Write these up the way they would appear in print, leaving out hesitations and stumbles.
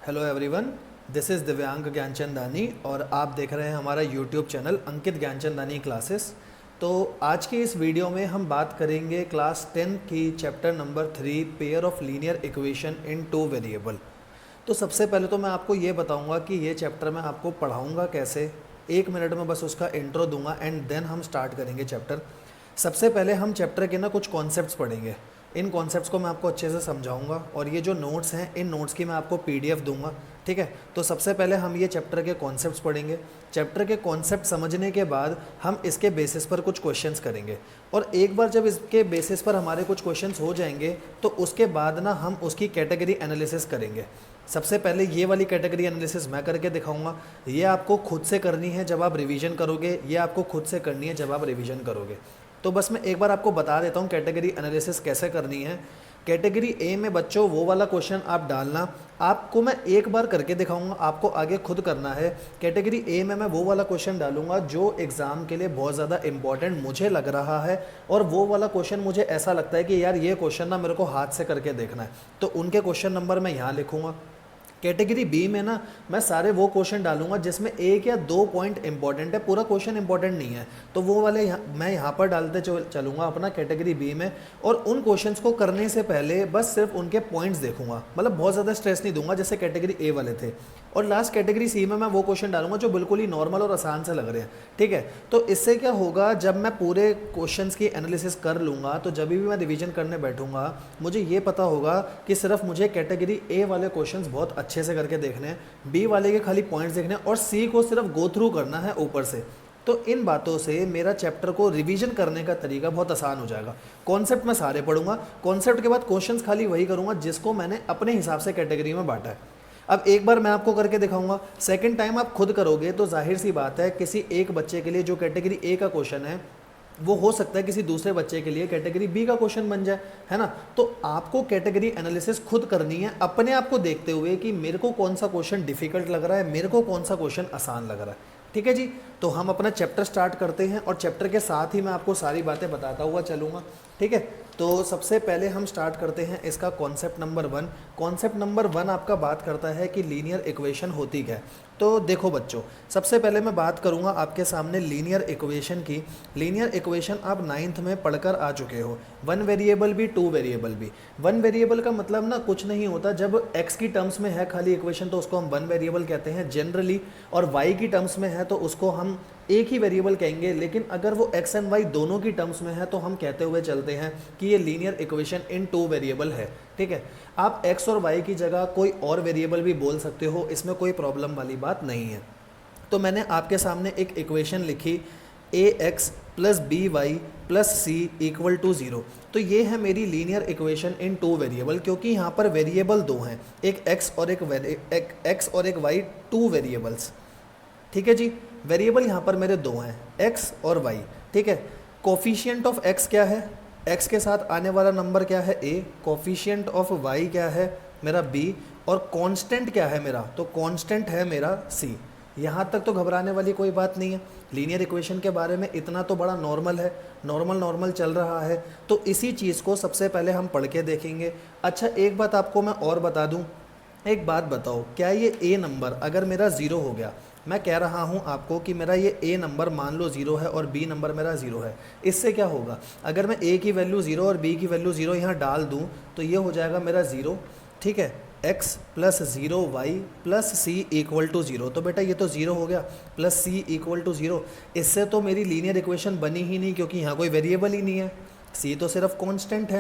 Hello everyone, this is दिव्यांग ज्ञानचंदानी और आप देख रहे हैं हमारा यूट्यूब चैनल अंकित ज्ञानचंदानी क्लासेस। तो आज की इस वीडियो में हम बात करेंगे क्लास 10 की chapter number 3 pair of linear equation in two variable. तो सबसे पहले तो मैं आपको ये बताऊंगा कि ये चैप्टर मैं आपको पढ़ाऊंगा कैसे। 1 मिनट में बस उसका इंट्रो दूंगा एंड देन हम स्टार्ट करेंगे चैप्टर। सबसे पहले हम चैप्टर के कुछ कॉन्सेप्ट्स पढ़ेंगे। इन कॉन्सेप्ट्स को मैं आपको अच्छे से समझाऊंगा और ये जो नोट्स हैं इन नोट्स की मैं आपको पीडीएफ दूंगा। ठीक है, तो सबसे पहले हम ये चैप्टर के कॉन्सेप्ट्स पढ़ेंगे। चैप्टर के कॉन्सेप्ट समझने के बाद हम इसके बेसिस पर कुछ क्वेश्चंस करेंगे और एक बार जब इसके बेसिस पर हमारे कुछ क्वेश्चंस हो जाएंगे तो उसके बाद ना हम उसकी कैटेगरी एनालिसिस करेंगे। सबसे पहले ये वाली कैटेगरी एनालिसिस मैं करके दिखाऊंगा। ये आपको खुद से करनी है जब आप रिवीजन करोगे, ये आपको खुद से करनी है जब आप रिवीजन करोगे। तो बस मैं एक बार आपको बता देता हूँ कैटेगरी एनालिसिस कैसे करनी है। कैटेगरी ए में बच्चों वो वाला क्वेश्चन आप डालना, आपको मैं एक बार करके दिखाऊंगा, आपको आगे खुद करना है। कैटेगरी ए में मैं वो वाला क्वेश्चन डालूंगा जो एग्ज़ाम के लिए बहुत ज़्यादा इंपॉर्टेंट मुझे लग रहा है और वो वाला क्वेश्चन मुझे ऐसा लगता है कि यार ये क्वेश्चन ना मेरे को हाथ से करके देखना है, तो उनके क्वेश्चन नंबर मैं यहाँ लिखूँगा। कैटेगरी बी में ना मैं सारे वो क्वेश्चन डालूंगा जिसमें 1 या 2 पॉइंट इंपॉर्टेंट है, पूरा क्वेश्चन इंपॉर्टेंट नहीं है, तो वो वाले मैं यहाँ पर डालते चलूँगा अपना कैटेगरी बी में। और उन क्वेश्चंस को करने से पहले बस सिर्फ उनके पॉइंट्स देखूंगा, मतलब बहुत ज़्यादा स्ट्रेस नहीं दूंगा जैसे कैटेगरी ए वाले थे। और लास्ट कैटेगरी सी में मैं वो क्वेश्चन डालूंगा जो बिल्कुल ही नॉर्मल और आसान से लग रहे हैं। ठीक है, तो इससे क्या होगा, जब मैं पूरे क्वेश्चंस की एनालिसिस कर लूँगा तो जब भी मैं रिवीजन करने बैठूंगा मुझे ये पता होगा कि सिर्फ मुझे कैटेगरी ए वाले क्वेश्चंस बहुत अच्छे से करके देखने हैं, बी वाले के खाली पॉइंट्स देखने हैं और सी को सिर्फ गो थ्रू करना है ऊपर से। तो इन बातों से मेरा चैप्टर को रिवीजन करने का तरीका बहुत आसान हो जाएगा। कॉन्सेप्ट मैं सारे पढ़ूंगा, कॉन्सेप्ट के बाद क्वेश्चंस खाली वही करूंगा जिसको मैंने अपने हिसाब से कैटेगरी में बांटा है। अब एक बार मैं आपको करके दिखाऊंगा, सेकंड टाइम आप खुद करोगे तो जाहिर सी बात है किसी एक बच्चे के लिए जो कैटेगरी ए का क्वेश्चन है वो हो सकता है किसी दूसरे बच्चे के लिए कैटेगरी बी का क्वेश्चन बन जाए, है ना। तो आपको कैटेगरी एनालिसिस खुद करनी है अपने आप को देखते हुए कि मेरे को कौन सा क्वेश्चन डिफिकल्ट लग रहा है, मेरे को कौन सा क्वेश्चन आसान लग रहा है। ठीक है जी, तो हम अपना चैप्टर स्टार्ट करते हैं और चैप्टर के साथ ही मैं आपको सारी बातें बताता हुआ चलूँगा। ठीक है, तो सबसे पहले हम स्टार्ट करते हैं इसका कॉन्सेप्ट नंबर 1। कॉन्सेप्ट नंबर 1 आपका बात करता है कि लीनियर इक्वेशन होती क्या है। तो देखो बच्चों, सबसे पहले मैं बात करूंगा आपके सामने लीनियर इक्वेशन की। लीनियर इक्वेशन आप 9th में पढ़कर आ चुके हो, 1 वेरिएबल भी 2 वेरिएबल भी। 1 वेरिएबल का मतलब ना कुछ नहीं होता, जब x की टर्म्स में है खाली इक्वेशन तो उसको हम 1 वेरिएबल कहते हैं जनरली, और y की टर्म्स में है तो उसको हम एक ही वेरिएबल कहेंगे। लेकिन अगर वो x एंड y दोनों की टर्म्स में है तो हम कहते हुए चलते हैं कि ये लीनियर इक्वेशन इन 2 वेरिएबल है। ठीक है, आप x और y की जगह कोई और वेरिएबल भी बोल सकते हो, इसमें कोई प्रॉब्लम वाली बात नहीं है। तो मैंने आपके सामने एक इक्वेशन लिखी ax plus B Y plus C equal to 0। तो ये है मेरी लीनियर इक्वेशन इन 2 वेरिएबल, क्योंकि यहाँ पर वेरिएबल 2 हैं, एक x और एक y, 2 वेरिएबल्स। ठीक है जी, वेरिएबल यहाँ पर मेरे 2 हैं, x और y। ठीक है, कोफिशिएंट ऑफ x क्या है, x के साथ आने वाला नंबर क्या है a, कोफिशिएंट ऑफ y क्या है मेरा b, और कांस्टेंट क्या है मेरा, तो कांस्टेंट है मेरा c। यहाँ तक तो घबराने वाली कोई बात नहीं है, लीनियर इक्वेशन के बारे में इतना तो बड़ा नॉर्मल है, नॉर्मल चल रहा है। तो इसी चीज़ को सबसे पहले हम पढ़ के देखेंगे। अच्छा, एक बात आपको मैं और बता दूँ, एक बात बताओ, क्या ये a नंबर अगर मेरा 0 हो गया, मैं कह रहा हूँ आपको कि मेरा ये a नंबर मान लो 0 है और b नंबर मेरा 0 है, इससे क्या होगा, अगर मैं a की वैल्यू 0 और b की वैल्यू 0 यहाँ डाल दूँ तो ये हो जाएगा मेरा 0। ठीक है, x plus 0 y plus C equal to 0। तो बेटा ये तो 0 हो गया, प्लस सी इक्वल टू 0। इससे तो मेरी लीनियर इक्वेशन बनी ही नहीं, क्योंकि यहाँ कोई वेरिएबल ही नहीं है, सी तो सिर्फ कांस्टेंट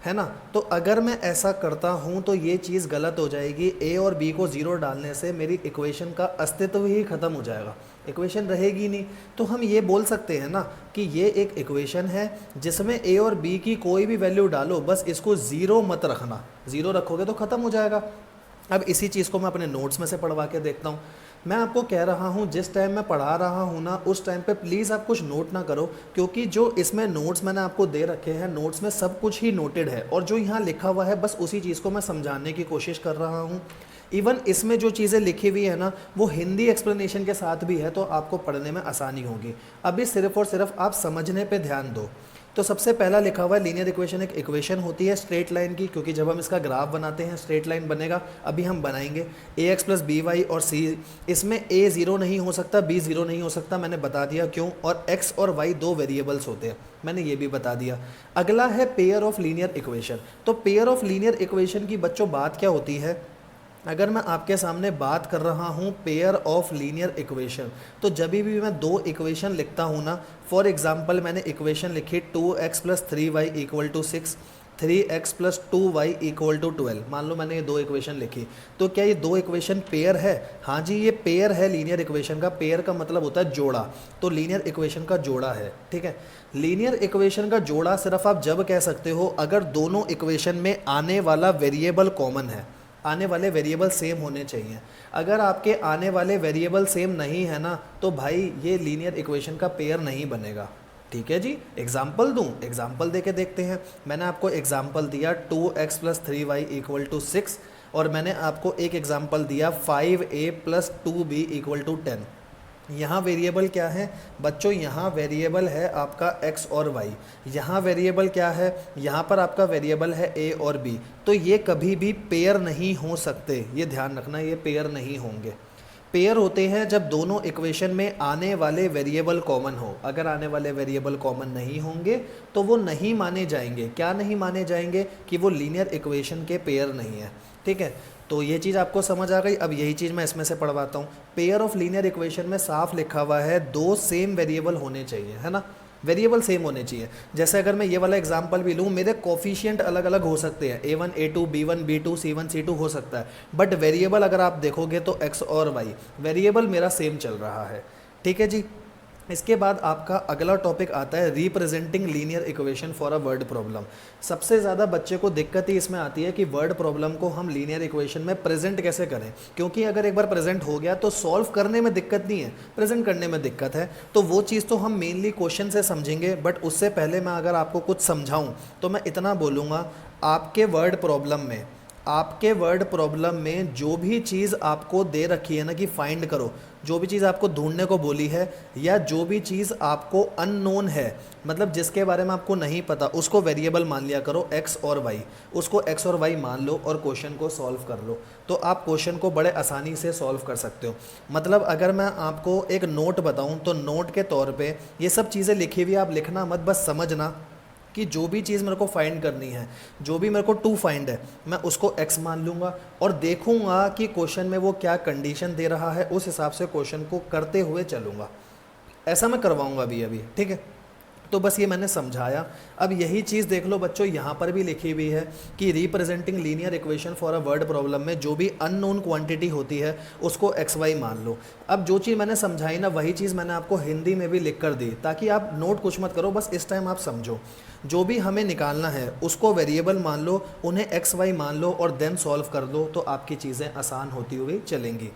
है ना। तो अगर मैं ऐसा करता हूँ तो ये चीज़ गलत हो जाएगी, ए और बी को 0 डालने से मेरी इक्वेशन का अस्तित्व ही ख़त्म हो जाएगा, इक्वेशन रहेगी नहीं। तो हम ये बोल सकते हैं ना कि ये एक इक्वेशन है जिसमें ए और बी की कोई भी वैल्यू डालो, बस इसको 0 मत रखना, 0 रखोगे तो ख़त्म हो जाएगा। अब इसी चीज़ को मैं अपने नोट्स में से पढ़वा के देखता हूँ। मैं आपको कह रहा हूँ जिस टाइम मैं पढ़ा रहा हूँ ना, उस टाइम पे प्लीज़ आप कुछ नोट ना करो, क्योंकि जो इसमें नोट्स मैंने आपको दे रखे हैं, नोट्स में सब कुछ ही नोटेड है और जो यहाँ लिखा हुआ है बस उसी चीज़ को मैं समझाने की कोशिश कर रहा हूँ। इवन इसमें जो चीज़ें लिखी हुई है ना वो हिंदी एक्सप्लेनेशन के साथ भी है, तो आपको पढ़ने में आसानी होगी। अभी सिर्फ और सिर्फ आप समझने पे ध्यान दो। तो सबसे पहला लिखा हुआ है लीनियर इक्वेशन, एक इक्वेशन होती है स्ट्रेट लाइन की, क्योंकि जब हम इसका ग्राफ बनाते हैं स्ट्रेट लाइन बनेगा, अभी हम बनाएंगे ए एक्स प्लस बी वाई और सी, इसमें ए ज़ीरो नहीं हो सकता, बी ज़ीरो नहीं हो सकता, मैंने बता दिया क्यों, और एक्स और वाई दो वेरिएबल्स होते हैं, मैंने ये भी बता दिया। अगला है पेयर ऑफ लीनियर इक्वेशन। तो पेयर ऑफ लीनियर इक्वेशन की बच्चों बात क्या होती है, अगर मैं आपके सामने बात कर रहा हूँ पेयर ऑफ लीनियर इक्वेशन, तो जब भी मैं दो इक्वेशन लिखता हूँ ना, फॉर एग्जांपल मैंने इक्वेशन लिखी 2x plus 3y equal to 6, 3x plus 2y equal to 12, मान लो मैंने ये दो इक्वेशन लिखी, तो क्या ये दो इक्वेशन पेयर है? हाँ जी, ये पेयर है लीनियर इक्वेशन का। पेयर का मतलब होता है जोड़ा, तो लीनियर इक्वेशन का जोड़ा है, ठीक है। लीनियर इक्वेशन का जोड़ा सिर्फ आप जब कह सकते हो अगर दोनों इक्वेशन में आने वाला वेरिएबल कॉमन है, आने वाले वेरिएबल सेम होने चाहिए। अगर आपके आने वाले वेरिएबल सेम नहीं है ना, तो भाई ये लीनियर इक्वेशन का पेयर नहीं बनेगा, ठीक है जी। एग्जाम्पल दूं, एग्जाम्पल दे के देखते हैं। मैंने आपको एग्जाम्पल दिया 2x plus 3y equal to 6, और मैंने आपको एक एग्जाम्पल दिया 5a plus 2b equal to 10। यहाँ वेरिएबल क्या है बच्चों? यहाँ वेरिएबल है आपका x और y। यहाँ वेरिएबल क्या है? यहाँ पर आपका वेरिएबल है a और b। तो ये कभी भी पेयर नहीं हो सकते, ये ध्यान रखना, ये पेयर नहीं होंगे। पेयर होते हैं जब दोनों इक्वेशन में आने वाले वेरिएबल कॉमन हो। अगर आने वाले वेरिएबल कॉमन नहीं होंगे तो वो नहीं माने जाएंगे। क्या नहीं माने जाएंगे? कि वो लीनियर इक्वेशन के पेयर नहीं है, ठीक है। तो ये चीज़ आपको समझ आ गई। अब यही चीज़ मैं इसमें से पढ़वाता हूँ। पेयर ऑफ लीनियर इक्वेशन में साफ लिखा हुआ है दो सेम वेरिएबल होने चाहिए, है ना, वेरिएबल सेम होने चाहिए। जैसे अगर मैं ये वाला एग्जांपल भी लूँ, मेरे कोफिशिएंट अलग अलग हो सकते हैं, a1 a2 b1 b2 c1 c2 हो सकता है, बट वेरिएबल अगर आप देखोगे तो x और y वेरिएबल मेरा सेम चल रहा है, ठीक है जी। इसके बाद आपका अगला टॉपिक आता है representing linear equation for a word problem. सबसे ज़्यादा बच्चे को दिक्कत ही इसमें आती है कि वर्ड प्रॉब्लम को हम लीनियर इक्वेशन में प्रेजेंट कैसे करें, क्योंकि अगर एक बार प्रेजेंट हो गया तो सॉल्व करने में दिक्कत नहीं है, प्रेजेंट करने में दिक्कत है। तो वो चीज़ तो हम मेनली क्वेश्चन से समझेंगे, बट उससे पहले मैं अगर आपको कुछ समझाऊँ तो मैं इतना बोलूँगा, आपके वर्ड प्रॉब्लम में जो भी चीज़ आपको दे रखी है ना कि फाइंड करो, जो भी चीज़ आपको ढूंढने को बोली है, या जो भी चीज़ आपको अननोन है, मतलब जिसके बारे में आपको नहीं पता, उसको वेरिएबल मान लिया करो x और y। उसको x और y मान लो और क्वेश्चन को सॉल्व कर लो, तो आप क्वेश्चन को बड़े आसानी से सॉल्व कर सकते हो। मतलब अगर मैं आपको एक नोट बताऊं तो नोट के तौर पे ये सब चीज़ें लिखी हुई आप लिखना मत, बस समझना कि जो भी चीज़ मेरे को फाइंड करनी है, जो भी मेरे को टू फाइंड है, मैं उसको x मान लूँगा और देखूँगा कि क्वेश्चन में वो क्या कंडीशन दे रहा है, उस हिसाब से क्वेश्चन को करते हुए चलूँगा। ऐसा मैं करवाऊँगा अभी, ठीक है। तो बस ये मैंने समझाया। अब यही चीज़ देख लो बच्चों, यहाँ पर भी लिखी हुई है कि representing linear equation for a word problem में जो भी अननोन क्वांटिटी होती है उसको एक्स वाई मान लो। अब जो चीज़ मैंने समझाई ना, वही चीज़ मैंने आपको हिंदी में भी लिख कर दी, ताकि आप नोट कुछ मत करो, बस इस टाइम आप समझो। जो भी हमें निकालना है उसको वेरिएबल मान लो, उन्हें एक्स वाई मान लो और देन सॉल्व कर दो, तो आपकी चीज़ें आसान होती हुई चलेंगी।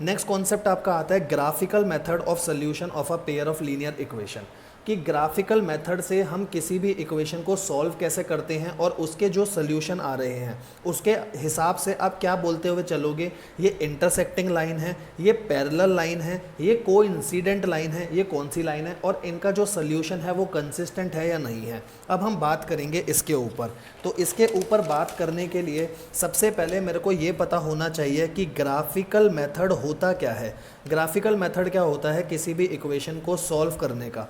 नेक्स्ट कॉन्सेप्ट आपका आता है graphical method of solution of a pair of linear equation, कि ग्राफिकल मेथड से हम किसी भी इक्वेशन को सॉल्व कैसे करते हैं और उसके जो सोल्यूशन आ रहे हैं उसके हिसाब से आप क्या बोलते हुए चलोगे, ये इंटरसेक्टिंग लाइन है, ये पैरेलल लाइन है, ये कोइंसिडेंट लाइन है, ये कौन सी लाइन है, और इनका जो सोल्यूशन है वो कंसिस्टेंट है या नहीं है। अब हम बात करेंगे इसके ऊपर। तो इसके ऊपर बात करने के लिए सबसे पहले मेरे को ये पता होना चाहिए कि ग्राफिकल मेथड होता क्या है। ग्राफिकल मेथड क्या होता है किसी भी इक्वेशन को सॉल्व करने का।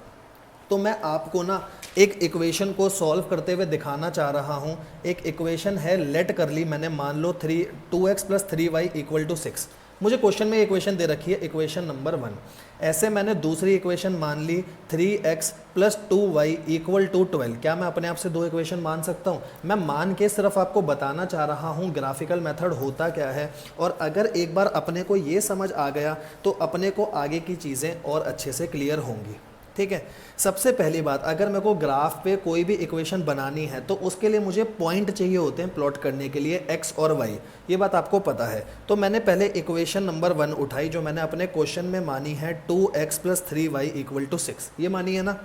तो मैं आपको ना एक इक्वेशन को सॉल्व करते हुए दिखाना चाह रहा हूँ। एक इक्वेशन है, लेट कर ली मैंने, मान लो 2x plus 3y equal to 6। मुझे क्वेश्चन में इक्वेशन दे रखी है, इक्वेशन नंबर 1। ऐसे मैंने दूसरी इक्वेशन मान ली 3x plus 2y equal to 12। क्या मैं अपने आप से दो इक्वेशन मान सकता हूँ? मैं मान के सिर्फ आपको बताना चाह रहा हूँ ग्राफिकल मेथड होता क्या है, और अगर एक बार अपने को ये समझ आ गया तो अपने को आगे की चीज़ें और अच्छे से क्लियर होंगी, ठीक है। सबसे पहली बात, अगर मेरे को ग्राफ पे कोई भी इक्वेशन बनानी है तो उसके लिए मुझे पॉइंट चाहिए होते हैं प्लॉट करने के लिए, x और y, ये बात आपको पता है। तो मैंने पहले इक्वेशन नंबर 1 उठाई जो मैंने अपने क्वेश्चन में मानी है 2x plus 3y equal to 6, ये मानी है ना।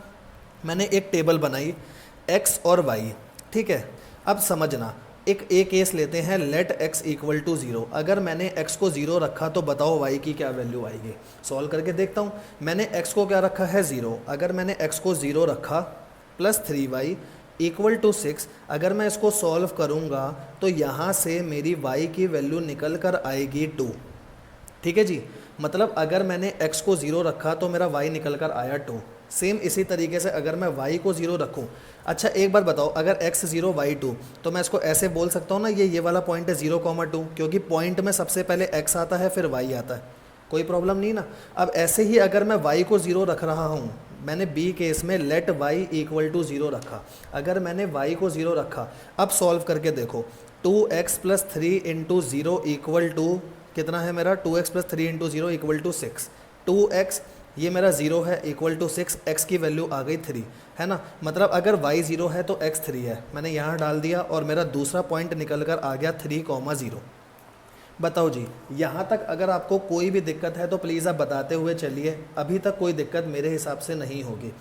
मैंने एक टेबल बनाई x और y, ठीक है। अब समझना, एक केस लेते हैं, लेट x इक्वल टू 0। अगर मैंने x को 0 रखा तो बताओ y की क्या वैल्यू आएगी। सॉल्व करके देखता हूँ। मैंने x को क्या रखा है 0। अगर मैंने x को 0 रखा प्लस 3y इक्वल टू 6। अगर मैं इसको सॉल्व करूँगा तो यहाँ से मेरी y की वैल्यू निकल कर आएगी 2। ठीक है जी, मतलब अगर मैंने x को 0 रखा तो मेरा y निकल कर आया 2। सेम इसी तरीके से अगर मैं y को 0 रखूं, अच्छा एक बार बताओ, अगर x 0 y 2, तो मैं इसको ऐसे बोल सकता हूँ ना, ये वाला पॉइंट है 0,2, क्योंकि पॉइंट में सबसे पहले x आता है फिर y आता है, कोई प्रॉब्लम नहीं ना। अब ऐसे ही अगर मैं y को 0 रख रहा हूँ, मैंने b केस में लेट y इक्वल टू 0 रखा, अगर मैंने y को 0 रखा, अब सॉल्व करके देखो, 2x plus 3 into 0 equal to कितना है मेरा, 2x plus 3 into 0 equal to 6। 2x ये मेरा 0 है इक्वल टू 6, x की वैल्यू आ गई 3, है ना। मतलब अगर y 0 है तो x 3 है, मैंने यहाँ डाल दिया और मेरा दूसरा पॉइंट निकल कर आ गया 3,0। बताओ जी, यहाँ तक अगर आपको कोई भी दिक्कत है तो प्लीज़ आप बताते हुए चलिए, अभी तक कोई दिक्कत मेरे हिसाब से नहीं होगी।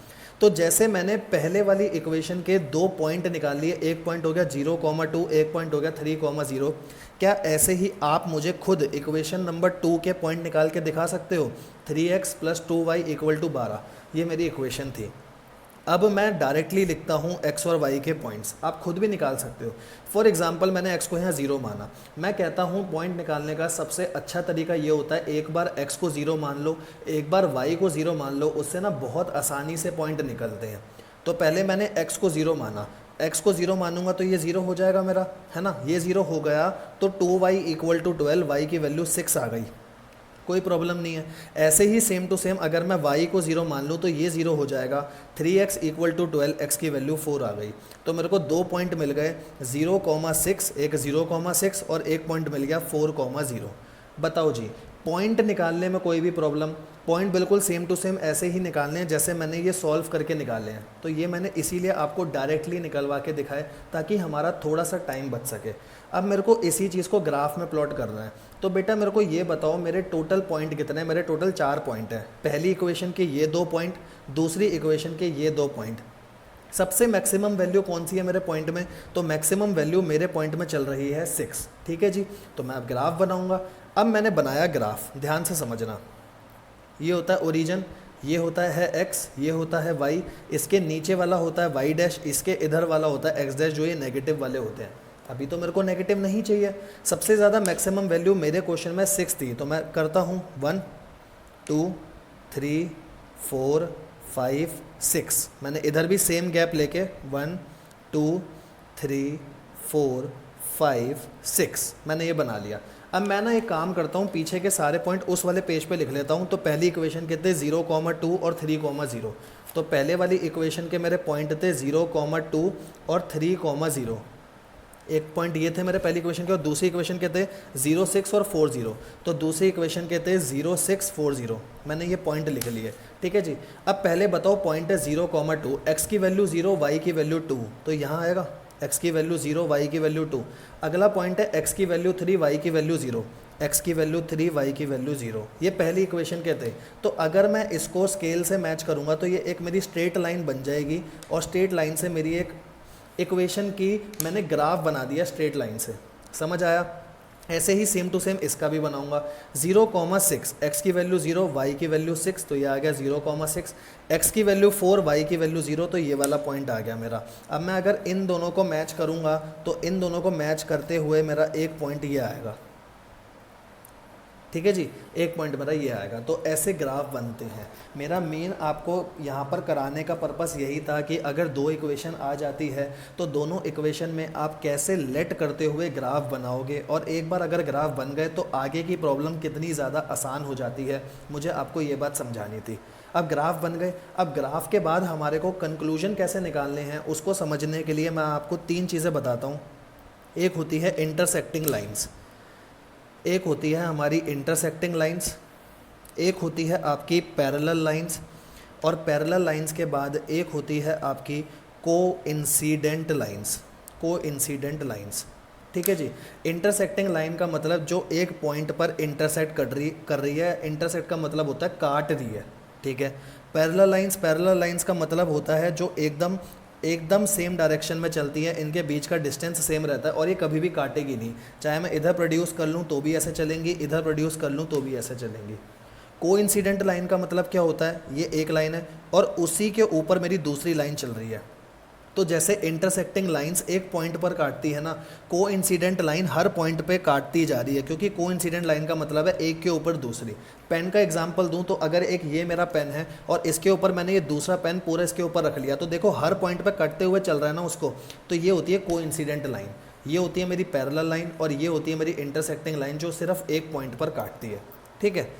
तो जैसे मैंने पहले वाली इक्वेशन के 2 पॉइंट निकाल लिए, एक पॉइंट हो गया 0,2, एक पॉइंट हो गया 3,0, क्या ऐसे ही आप मुझे खुद इक्वेशन नंबर 2 के पॉइंट निकाल के दिखा सकते हो? 3x plus 2y equal to 12, ये मेरी इक्वेशन थी। अब मैं डायरेक्टली लिखता हूँ x और y के पॉइंट्स, आप खुद भी निकाल सकते हो। फॉर एग्जांपल मैंने x को यहाँ 0 माना, मैं कहता हूँ पॉइंट निकालने का सबसे अच्छा तरीका ये होता है, एक बार x को 0 मान लो, एक बार y को 0 मान लो, उससे ना बहुत आसानी से पॉइंट निकलते हैं। तो पहले मैंने x को 0 माना, x को 0 मानूंगा तो ये 0 हो जाएगा मेरा, है ना, ये 0 हो गया तो 2y इक्वल टू 12, y की वैल्यू 6 आ गई, कोई प्रॉब्लम नहीं है। ऐसे ही सेम टू सेम अगर मैं y को 0 मान लूँ तो ये 0 हो जाएगा, 3x इक्वल टू 12, x की वैल्यू 4 आ गई। तो मेरे को 2 पॉइंट मिल गए, 0,6, एक 0,6 और एक पॉइंट मिल गया 4,0। बताओ जी, पॉइंट निकालने में कोई भी प्रॉब्लम? पॉइंट बिल्कुल सेम टू सेम ऐसे ही निकालने हैं जैसे मैंने ये सॉल्व करके निकाले हैं। तो ये मैंने इसीलिए आपको डायरेक्टली निकलवा के दिखाए ताकि हमारा थोड़ा सा टाइम बच सके। अब मेरे को इसी चीज़ को ग्राफ में प्लॉट करना है, तो बेटा मेरे को ये बताओ मेरे टोटल पॉइंट कितने हैं? मेरे टोटल 4 पॉइंट हैं। पहली इक्वेशन के ये 2 पॉइंट, दूसरी इक्वेशन के ये 2 पॉइंट। सबसे मैक्सिमम वैल्यू कौन सी है मेरे पॉइंट में? तो मैक्सिमम वैल्यू मेरे पॉइंट में चल रही है 6। ठीक है जी, तो मैं अब ग्राफ बनाऊंगा। अब मैंने बनाया ग्राफ, ध्यान से समझना, ये होता है ओरिजिन, ये होता है x, ये होता है y, इसके नीचे वाला होता है y डैश, इसके इधर वाला होता है x डैश, जो ये नेगेटिव वाले होते हैं। अभी तो मेरे को नेगेटिव नहीं चाहिए, सबसे ज़्यादा मैक्सिमम वैल्यू मेरे क्वेश्चन में 6 थी, तो मैं करता हूँ 1 2 3 4 5 6, मैंने इधर भी सेम गैप लेके 1 2 3 4 5 6 मैंने ये बना लिया। अब मैं ना एक काम करता हूँ, पीछे के सारे पॉइंट उस वाले पेज पे लिख लेता हूँ। तो पहली इक्वेशन के थे 0,2 और 3,0, तो पहले वाली इक्वेशन के मेरे पॉइंट थे 0,2 और 3,0। एक पॉइंट ये थे मेरे पहली इक्वेशन के, और दूसरी इक्वेशन के थे 0,6 और 4,0, तो दूसरी इक्वेशन के थे 0,640, मैंने ये पॉइंट लिख लिए। ठीक है जी, अब पहले बताओ पॉइंट है 0,2, x की वैल्यू 0, y की वैल्यू 2, तो यहाँ आएगा x की वैल्यू 0, y की वैल्यू 2। अगला पॉइंट है x की वैल्यू 3, y की वैल्यू 0, x की वैल्यू 3, y की वैल्यू 0, ये पहली इक्वेशन के थे। तो अगर मैं इसको स्केल से मैच करूँगा तो ये एक मेरी स्ट्रेट लाइन बन जाएगी, और स्ट्रेट लाइन से मेरी एक इक्वेशन की मैंने ग्राफ बना दिया स्ट्रेट लाइन से। समझ आया? ऐसे ही सेम टू सेम इसका भी बनाऊंगा। 0,6, x की वैल्यू 0, y की वैल्यू 6, तो ये आ गया 0,6, x की वैल्यू 4, y की वैल्यू 0, तो ये वाला पॉइंट आ गया मेरा। अब मैं अगर इन दोनों को मैच करूंगा तो इन दोनों को मैच करते हुए मेरा एक पॉइंट ये आएगा। ठीक है जी, एक पॉइंट मेरा ये आएगा। तो ऐसे ग्राफ बनते हैं। मेरा मेन आपको यहाँ पर कराने का पर्पस यही था कि अगर 2 इक्वेशन आ जाती है तो दोनों इक्वेशन में आप कैसे लेट करते हुए ग्राफ बनाओगे, और एक बार अगर ग्राफ बन गए तो आगे की प्रॉब्लम कितनी ज़्यादा आसान हो जाती है, मुझे आपको ये बात समझानी थी। अब ग्राफ बन गए, अब ग्राफ के बाद हमारे को कंक्लूजन कैसे निकालने हैं उसको समझने के लिए मैं आपको 3 चीज़ें बताता हूँ। एक होती है इंटरसेक्टिंग लाइन्स, एक होती है हमारी इंटरसेक्टिंग लाइंस, एक होती है आपकी पैरेलल लाइंस, और पैरेलल लाइंस के बाद एक होती है आपकी कोइंसिडेंट लाइंस, कोइंसिडेंट लाइंस। ठीक है जी, इंटरसेक्टिंग लाइन का मतलब जो एक पॉइंट पर इंटरसेक्ट कर रही है, इंटरसेक्ट का मतलब होता है काट रही है। ठीक है, पैरेलल लाइंस का मतलब होता है जो एकदम सेम डायरेक्शन में चलती है, इनके बीच का डिस्टेंस सेम रहता है और ये कभी भी काटेगी नहीं। चाहे मैं इधर प्रोड्यूस कर लूँ तो भी ऐसे चलेंगी, इधर प्रोड्यूस कर लूँ तो भी ऐसे चलेंगी। कोइंसिडेंट लाइन का मतलब क्या होता है? ये एक लाइन है और उसी के ऊपर मेरी दूसरी लाइन चल रही है। तो जैसे इंटरसेक्टिंग लाइंस एक पॉइंट पर काटती है ना, कोइंसिडेंट लाइन हर पॉइंट पे काटती जा रही है, क्योंकि कोइंसिडेंट लाइन का मतलब है एक के ऊपर दूसरी। पेन का एग्जांपल दूं तो अगर एक ये मेरा पेन है और इसके ऊपर मैंने ये दूसरा पेन पूरा इसके ऊपर रख लिया, तो देखो हर पॉइंट पे कटते हुए चल रहा है ना उसको, तो ये होती है कोइंसिडेंट लाइन। ये होती है मेरी पैरेलल लाइन और ये होती है मेरी इंटरसेक्टिंग लाइन जो सिर्फ एक पॉइंट पर काटती है। ठीक है,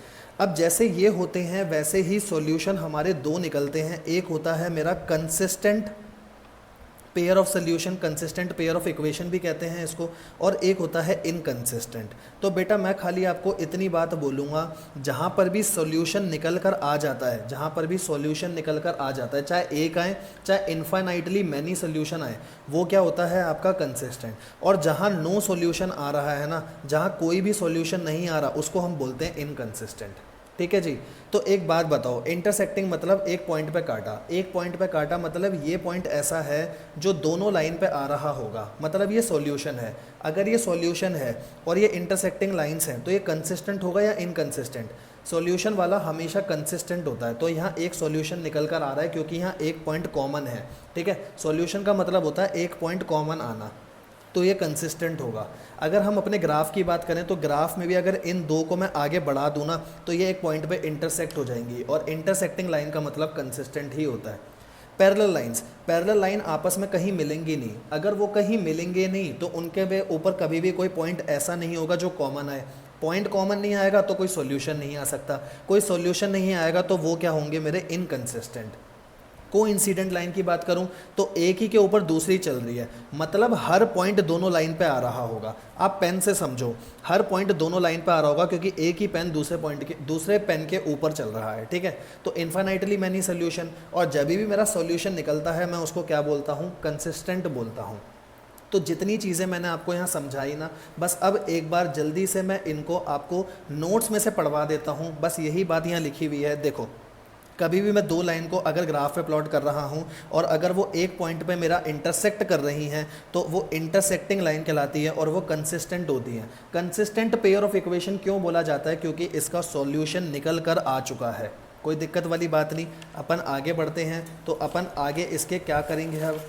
अब जैसे ये होते हैं वैसे ही सॉल्यूशन हमारे दो निकलते हैं। एक होता है मेरा consistent pair of solution, consistent pair of equation भी कहते हैं इसको, और एक होता है इनकंसिस्टेंट। तो बेटा मैं खाली आपको इतनी बात बोलूँगा, जहाँ पर भी सॉल्यूशन निकल कर आ जाता है, जहाँ पर भी सॉल्यूशन निकल कर आ जाता है, चाहे एक आए चाहे इन्फाइनाइटली मैनी सोल्यूशन आए, वो क्या होता है आपका कंसिस्टेंट। और जहाँ नो सॉल्यूशन आ रहा है ना, जहाँ कोई भी सॉल्यूशन नहीं आ रहा, उसको हम बोलते हैं इनकंसिस्टेंट। ठीक है जी। तो एक बात बताओ, इंटरसेक्टिंग मतलब एक पॉइंट पे काटा, एक पॉइंट पे काटा मतलब ये पॉइंट ऐसा है जो दोनों लाइन पे आ रहा होगा, मतलब ये सॉल्यूशन है। अगर ये सॉल्यूशन है और ये इंटरसेक्टिंग लाइंस हैं तो ये कंसिस्टेंट होगा या इनकंसिस्टेंट? सॉल्यूशन वाला हमेशा कंसिस्टेंट होता है। तो यहाँ एक सॉल्यूशन निकल कर आ रहा है क्योंकि यहाँ एक पॉइंट कॉमन है। ठीक है, सॉल्यूशन का मतलब होता है एक पॉइंट कॉमन आना, तो ये कंसिस्टेंट होगा। अगर हम अपने ग्राफ की बात करें तो ग्राफ में भी अगर इन दो को मैं आगे बढ़ा दूँ ना, तो ये एक पॉइंट पे इंटरसेक्ट हो जाएंगी, और इंटरसेक्टिंग लाइन का मतलब कंसिस्टेंट ही होता है। पैरेलल लाइंस, पैरेलल लाइन आपस में कहीं मिलेंगी नहीं। अगर वो कहीं मिलेंगे नहीं तो उनके ऊपर कभी भी कोई पॉइंट ऐसा नहीं होगा जो कॉमन आए। पॉइंट कॉमन नहीं आएगा तो कोई सॉल्यूशन नहीं आ सकता, कोई सॉल्यूशन नहीं आएगा तो वो क्या होंगे मेरे इनकंसिस्टेंट। कोइंसिडेंट लाइन की बात करूं तो एक ही के ऊपर दूसरी चल रही है, मतलब हर पॉइंट दोनों लाइन पे आ रहा होगा। आप पेन से समझो, हर पॉइंट दोनों लाइन पे आ रहा होगा क्योंकि एक ही पेन दूसरे पेन के ऊपर चल रहा है। ठीक है, तो इन्फाइनाइटली मैनी सोल्यूशन, और जब भी मेरा सोल्यूशन निकलता है मैं उसको क्या बोलता हूँ, कंसिस्टेंट बोलता हूँ। तो जितनी चीज़ें मैंने आपको यहाँ समझाई ना, बस अब एक बार जल्दी से मैं इनको आपको नोट्स में से पढ़वा देता हूँ। बस यही बात यहाँ लिखी हुई है। देखो, कभी भी मैं दो लाइन को अगर ग्राफ पे प्लॉट कर रहा हूँ और अगर वो एक पॉइंट पे मेरा इंटरसेक्ट कर रही हैं तो वो इंटरसेक्टिंग लाइन कहलाती है और वो कंसिस्टेंट होती हैं। कंसिस्टेंट पेयर ऑफ इक्वेशन क्यों बोला जाता है? क्योंकि इसका सॉल्यूशन निकल कर आ चुका है। कोई दिक्कत वाली बात नहीं। अपन आगे बढ़ते हैं तो अपन आगे इसके क्या करेंगे, अब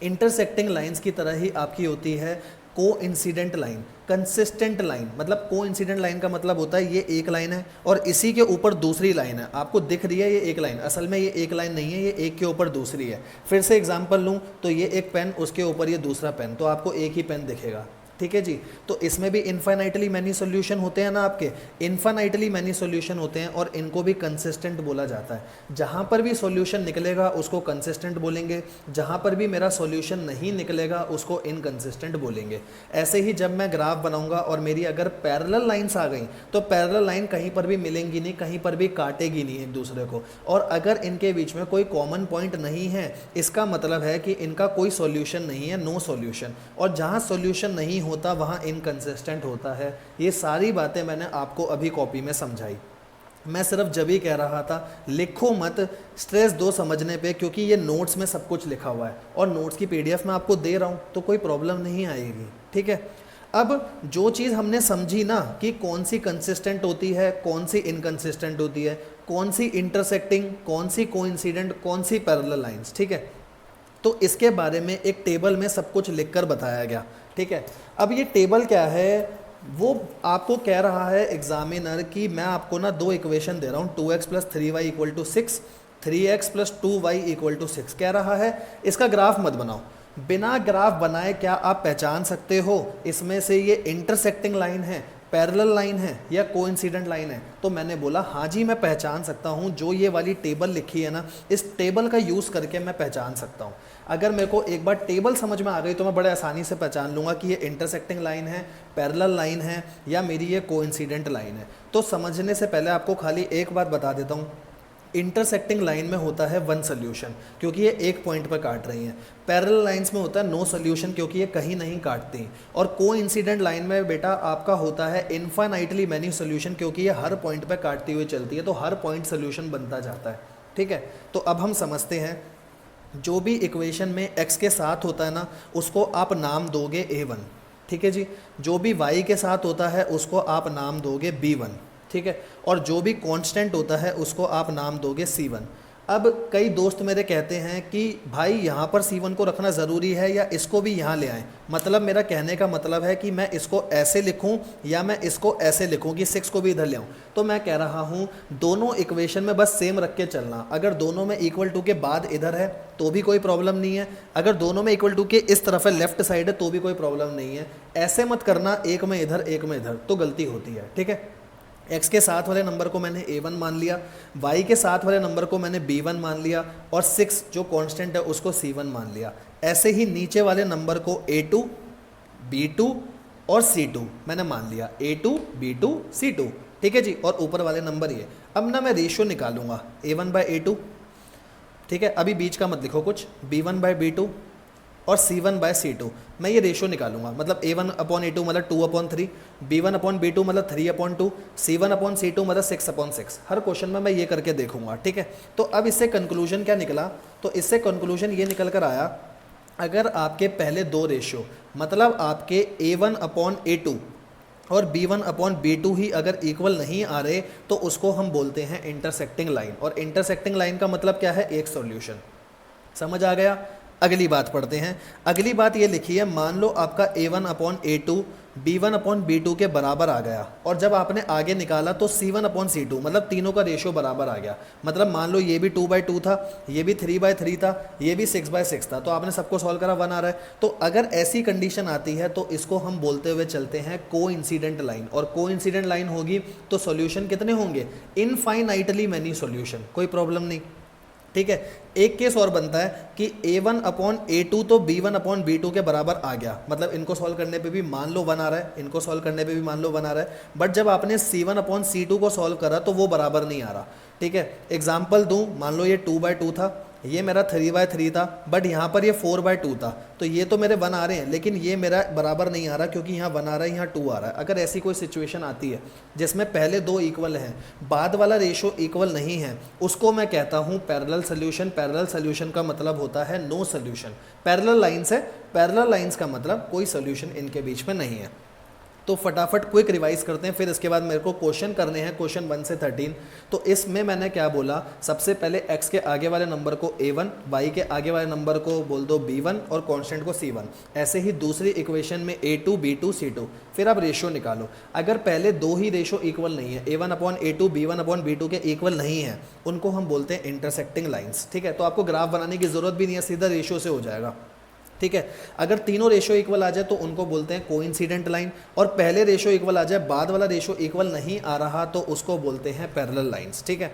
इंटरसेक्टिंग लाइंस की तरह ही आपकी होती है कोइंसिडेंट लाइन। कंसिस्टेंट लाइन मतलब कोइंसिडेंट लाइन का मतलब होता है ये एक लाइन है और इसी के ऊपर दूसरी लाइन है। आपको दिख रही है ये एक लाइन, असल में ये एक लाइन नहीं है, ये एक के ऊपर दूसरी है। फिर से एग्जांपल लूँ तो ये एक पेन, उसके ऊपर ये दूसरा पेन, तो आपको एक ही पेन दिखेगा। ठीक है जी। तो इसमें भी इन्फाइनाइटली मैनी सॉल्यूशन होते हैं ना, आपके इन्फाइनाइटली मैनी सॉल्यूशन होते हैं और इनको भी कंसिस्टेंट बोला जाता है। जहाँ पर भी सॉल्यूशन निकलेगा उसको कंसिस्टेंट बोलेंगे, जहाँ पर भी मेरा सॉल्यूशन नहीं निकलेगा उसको इनकंसिस्टेंट बोलेंगे। ऐसे ही जब मैं ग्राफ बनाऊंगा और मेरी अगर पैरेलल लाइंस आ गई तो पैरेलल लाइन कहीं पर भी मिलेंगी नहीं, कहीं पर भी काटेगी नहीं एक दूसरे को, और अगर इनके बीच में कोई कॉमन पॉइंट नहीं है इसका मतलब है कि इनका कोई सॉल्यूशन नहीं है, नो सॉल्यूशन। और जहाँ सॉल्यूशन नहीं होता वहाँ इनकंसिस्टेंट होता है। ये सारी बातें मैंने आपको अभी कॉपी में समझाई। मैं सिर्फ जब ही कह रहा था लिखो मत, स्ट्रेस दो समझने पे, क्योंकि ये नोट्स में सब कुछ लिखा हुआ है और नोट्स की पीडीएफ मैं आपको दे रहा हूँ तो कोई प्रॉब्लम नहीं आएगी। ठीक है, अब जो चीज़ हमने समझी ना कि कौन सी कंसिस्टेंट होती है, कौन सी इनकंसिस्टेंट होती है, कौन सी इंटरसेक्टिंग, कौन सी कोइंसिडेंट, कौन सी पैरेलल लाइंस। ठीक है, तो इसके बारे में एक टेबल में सब कुछ लिखकर बताया गया। ठीक है, अब ये टेबल क्या है, वो आपको कह रहा है एग्जामिनर कि मैं आपको ना दो इक्वेशन दे रहा हूँ, 2x + 3y = 6, 3x + 2y = 6 कह रहा है। इसका ग्राफ मत बनाओ। बिना ग्राफ बनाए क्या आप पहचान सकते हो इसमें से ये इंटरसेक्टिंग लाइन है, पैरेलल लाइन है या कोइंसिडेंट लाइन है? तो मैंने बोला हाँ जी मैं पहचान सकता हूँ। जो ये वाली टेबल लिखी है ना, इस टेबल का यूज़ करके मैं पहचान सकता हूँ। अगर मेरे को एक बार टेबल समझ में आ गई तो मैं बड़े आसानी से पहचान लूँगा कि ये इंटरसेक्टिंग लाइन है, पैरेलल लाइन है या मेरी ये कोइंसिडेंट लाइन है। तो समझने से पहले आपको खाली एक बात बता देता हूँ, इंटरसेक्टिंग लाइन में होता है वन सोल्यूशन क्योंकि ये एक पॉइंट पर काट रही हैं। पैरेलल लाइंस में होता है नो सोल्यूशन क्योंकि ये कहीं नहीं काटती। और कोइंसिडेंट लाइन में बेटा आपका होता है इन्फाइनाइटली मैनी सोल्यूशन क्योंकि ये हर पॉइंट पर काटती हुई चलती है, तो हर पॉइंट सोल्यूशन बनता जाता है। ठीक है, तो अब हम समझते हैं जो भी इक्वेशन में x के साथ होता है ना उसको आप नाम दोगे a1। ठीक है जी, जो भी y के साथ होता है उसको आप नाम दोगे b1। ठीक है, और जो भी कांस्टेंट होता है उसको आप नाम दोगे c1। अब कई दोस्त मेरे कहते हैं कि भाई यहाँ पर C1 को रखना ज़रूरी है या इसको भी यहाँ ले आएँ। मतलब मेरा कहने का मतलब है कि मैं इसको ऐसे लिखूँ या मैं इसको ऐसे लिखूँ कि 6 को भी इधर ले आऊँ। तो मैं कह रहा हूँ दोनों इक्वेशन में बस सेम रख के चलना। अगर दोनों में इक्वल टू के बाद इधर है तो भी कोई प्रॉब्लम नहीं है, अगर दोनों में इक्वल टू के इस तरफ है लेफ्ट साइड है तो भी कोई प्रॉब्लम नहीं है। ऐसे मत करना एक में इधर एक में इधर, तो गलती होती है। ठीक है, x के साथ वाले नंबर को मैंने a1 मान लिया, y के साथ वाले नंबर को मैंने b1 मान लिया और 6 जो कांस्टेंट है उसको c1 मान लिया। ऐसे ही नीचे वाले नंबर को a2, b2 और c2 मैंने मान लिया, a2, b2, c2। ठीक है जी, और ऊपर वाले नंबर ये। अब ना मैं रेशियो निकालूंगा a1/a2। ठीक है, अभी बीच का मत लिखो कुछ, b1/b2 और c1/c2। मैं ये रेशियो निकालूंगा, मतलब a1/a2 मतलब 2/3, b1/b2 मतलब 3/2, c1/c2 मतलब 6/6। हर क्वेश्चन में मैं ये करके देखूंगा। ठीक है, तो अब इससे कंक्लूजन क्या निकला? तो इससे कंक्लूजन ये निकल कर आया, अगर आपके पहले दो रेशियो मतलब आपके a1/a2 और b1/b2 ही अगर इक्वल नहीं आ रहे तो उसको हम बोलते हैं इंटरसेक्टिंग लाइन। और इंटरसेक्टिंग लाइन का मतलब क्या है? एक सॉल्यूशन। समझ आ गया? अगली बात पढ़ते हैं। अगली बात ये लिखी है, मान लो आपका a1/a2 b1/b2 के बराबर आ गया और जब आपने आगे निकाला तो c1/c2 मतलब तीनों का रेशियो बराबर आ गया। मतलब मान लो ये भी 2/2 था, ये भी 3/3 था, ये भी 6/6 था, तो आपने सबको सॉल्व करा, 1 आ रहा है। तो अगर ऐसी कंडीशन आती है तो इसको हम बोलते हुए चलते हैं कोइंसिडेंट लाइन। और कोइंसिडेंट लाइन होगी तो सॉल्यूशन कितने होंगे? इनफाइनाइटली मैनी सॉल्यूशन, कोई प्रॉब्लम नहीं। ठीक है, एक केस और बनता है कि a1/a2 तो b1/b2 के बराबर आ गया, मतलब इनको सॉल्व करने पे भी मान लो 1 आ रहा है, इनको सॉल्व करने पे भी मान लो 1 आ रहा है, बट जब आपने c1/c2 को सॉल्व करा तो वो बराबर नहीं आ रहा। ठीक है, एग्जाम्पल दूं, मान लो ये 2/2 था, ये मेरा 3/3 था, बट यहाँ पर ये 4/2 था, तो ये तो मेरे 1 आ रहे हैं लेकिन ये मेरा बराबर नहीं आ रहा क्योंकि यहाँ 1 आ रहा है, यहाँ 2 आ रहा है। अगर ऐसी कोई सिचुएशन आती है जिसमें पहले दो इक्वल हैं, बाद वाला रेशो इक्वल नहीं है, उसको मैं कहता हूँ पैरेलल सोल्यूशन। पैरेलल सोल्यूशन का मतलब होता है नो सोल्यूशन। पैरेलल लाइन्स है, पैरेलल लाइन्स का मतलब कोई सोल्यूशन इनके बीच में नहीं है। तो फटाफट क्विक रिवाइज करते हैं, फिर इसके बाद मेरे को क्वेश्चन करने हैं, क्वेश्चन 1 से 13। तो इसमें मैंने क्या बोला, सबसे पहले x के आगे वाले नंबर को a1, y के आगे वाले नंबर को बोल दो b1 और कांस्टेंट को c1। ऐसे ही दूसरी इक्वेशन में a2, b2, c2। फिर आप रेशियो निकालो। अगर पहले दो ही रेशियो इक्वल नहीं है, a1/a2 b1/b2 के इक्वल नहीं है, उनको हम बोलते हैं इंटरसेक्टिंग लाइन्स। ठीक है, तो आपको ग्राफ बनाने की जरूरत भी नहीं है, सीधा रेशियो से हो जाएगा। ठीक है, अगर तीनों रेशियो इक्वल आ जाए तो उनको बोलते हैं कोइंसिडेंट लाइन, और पहले रेशियो इक्वल आ जाए बाद वाला रेशियो इक्वल नहीं आ रहा तो उसको बोलते हैं पैरेलल लाइंस। ठीक है,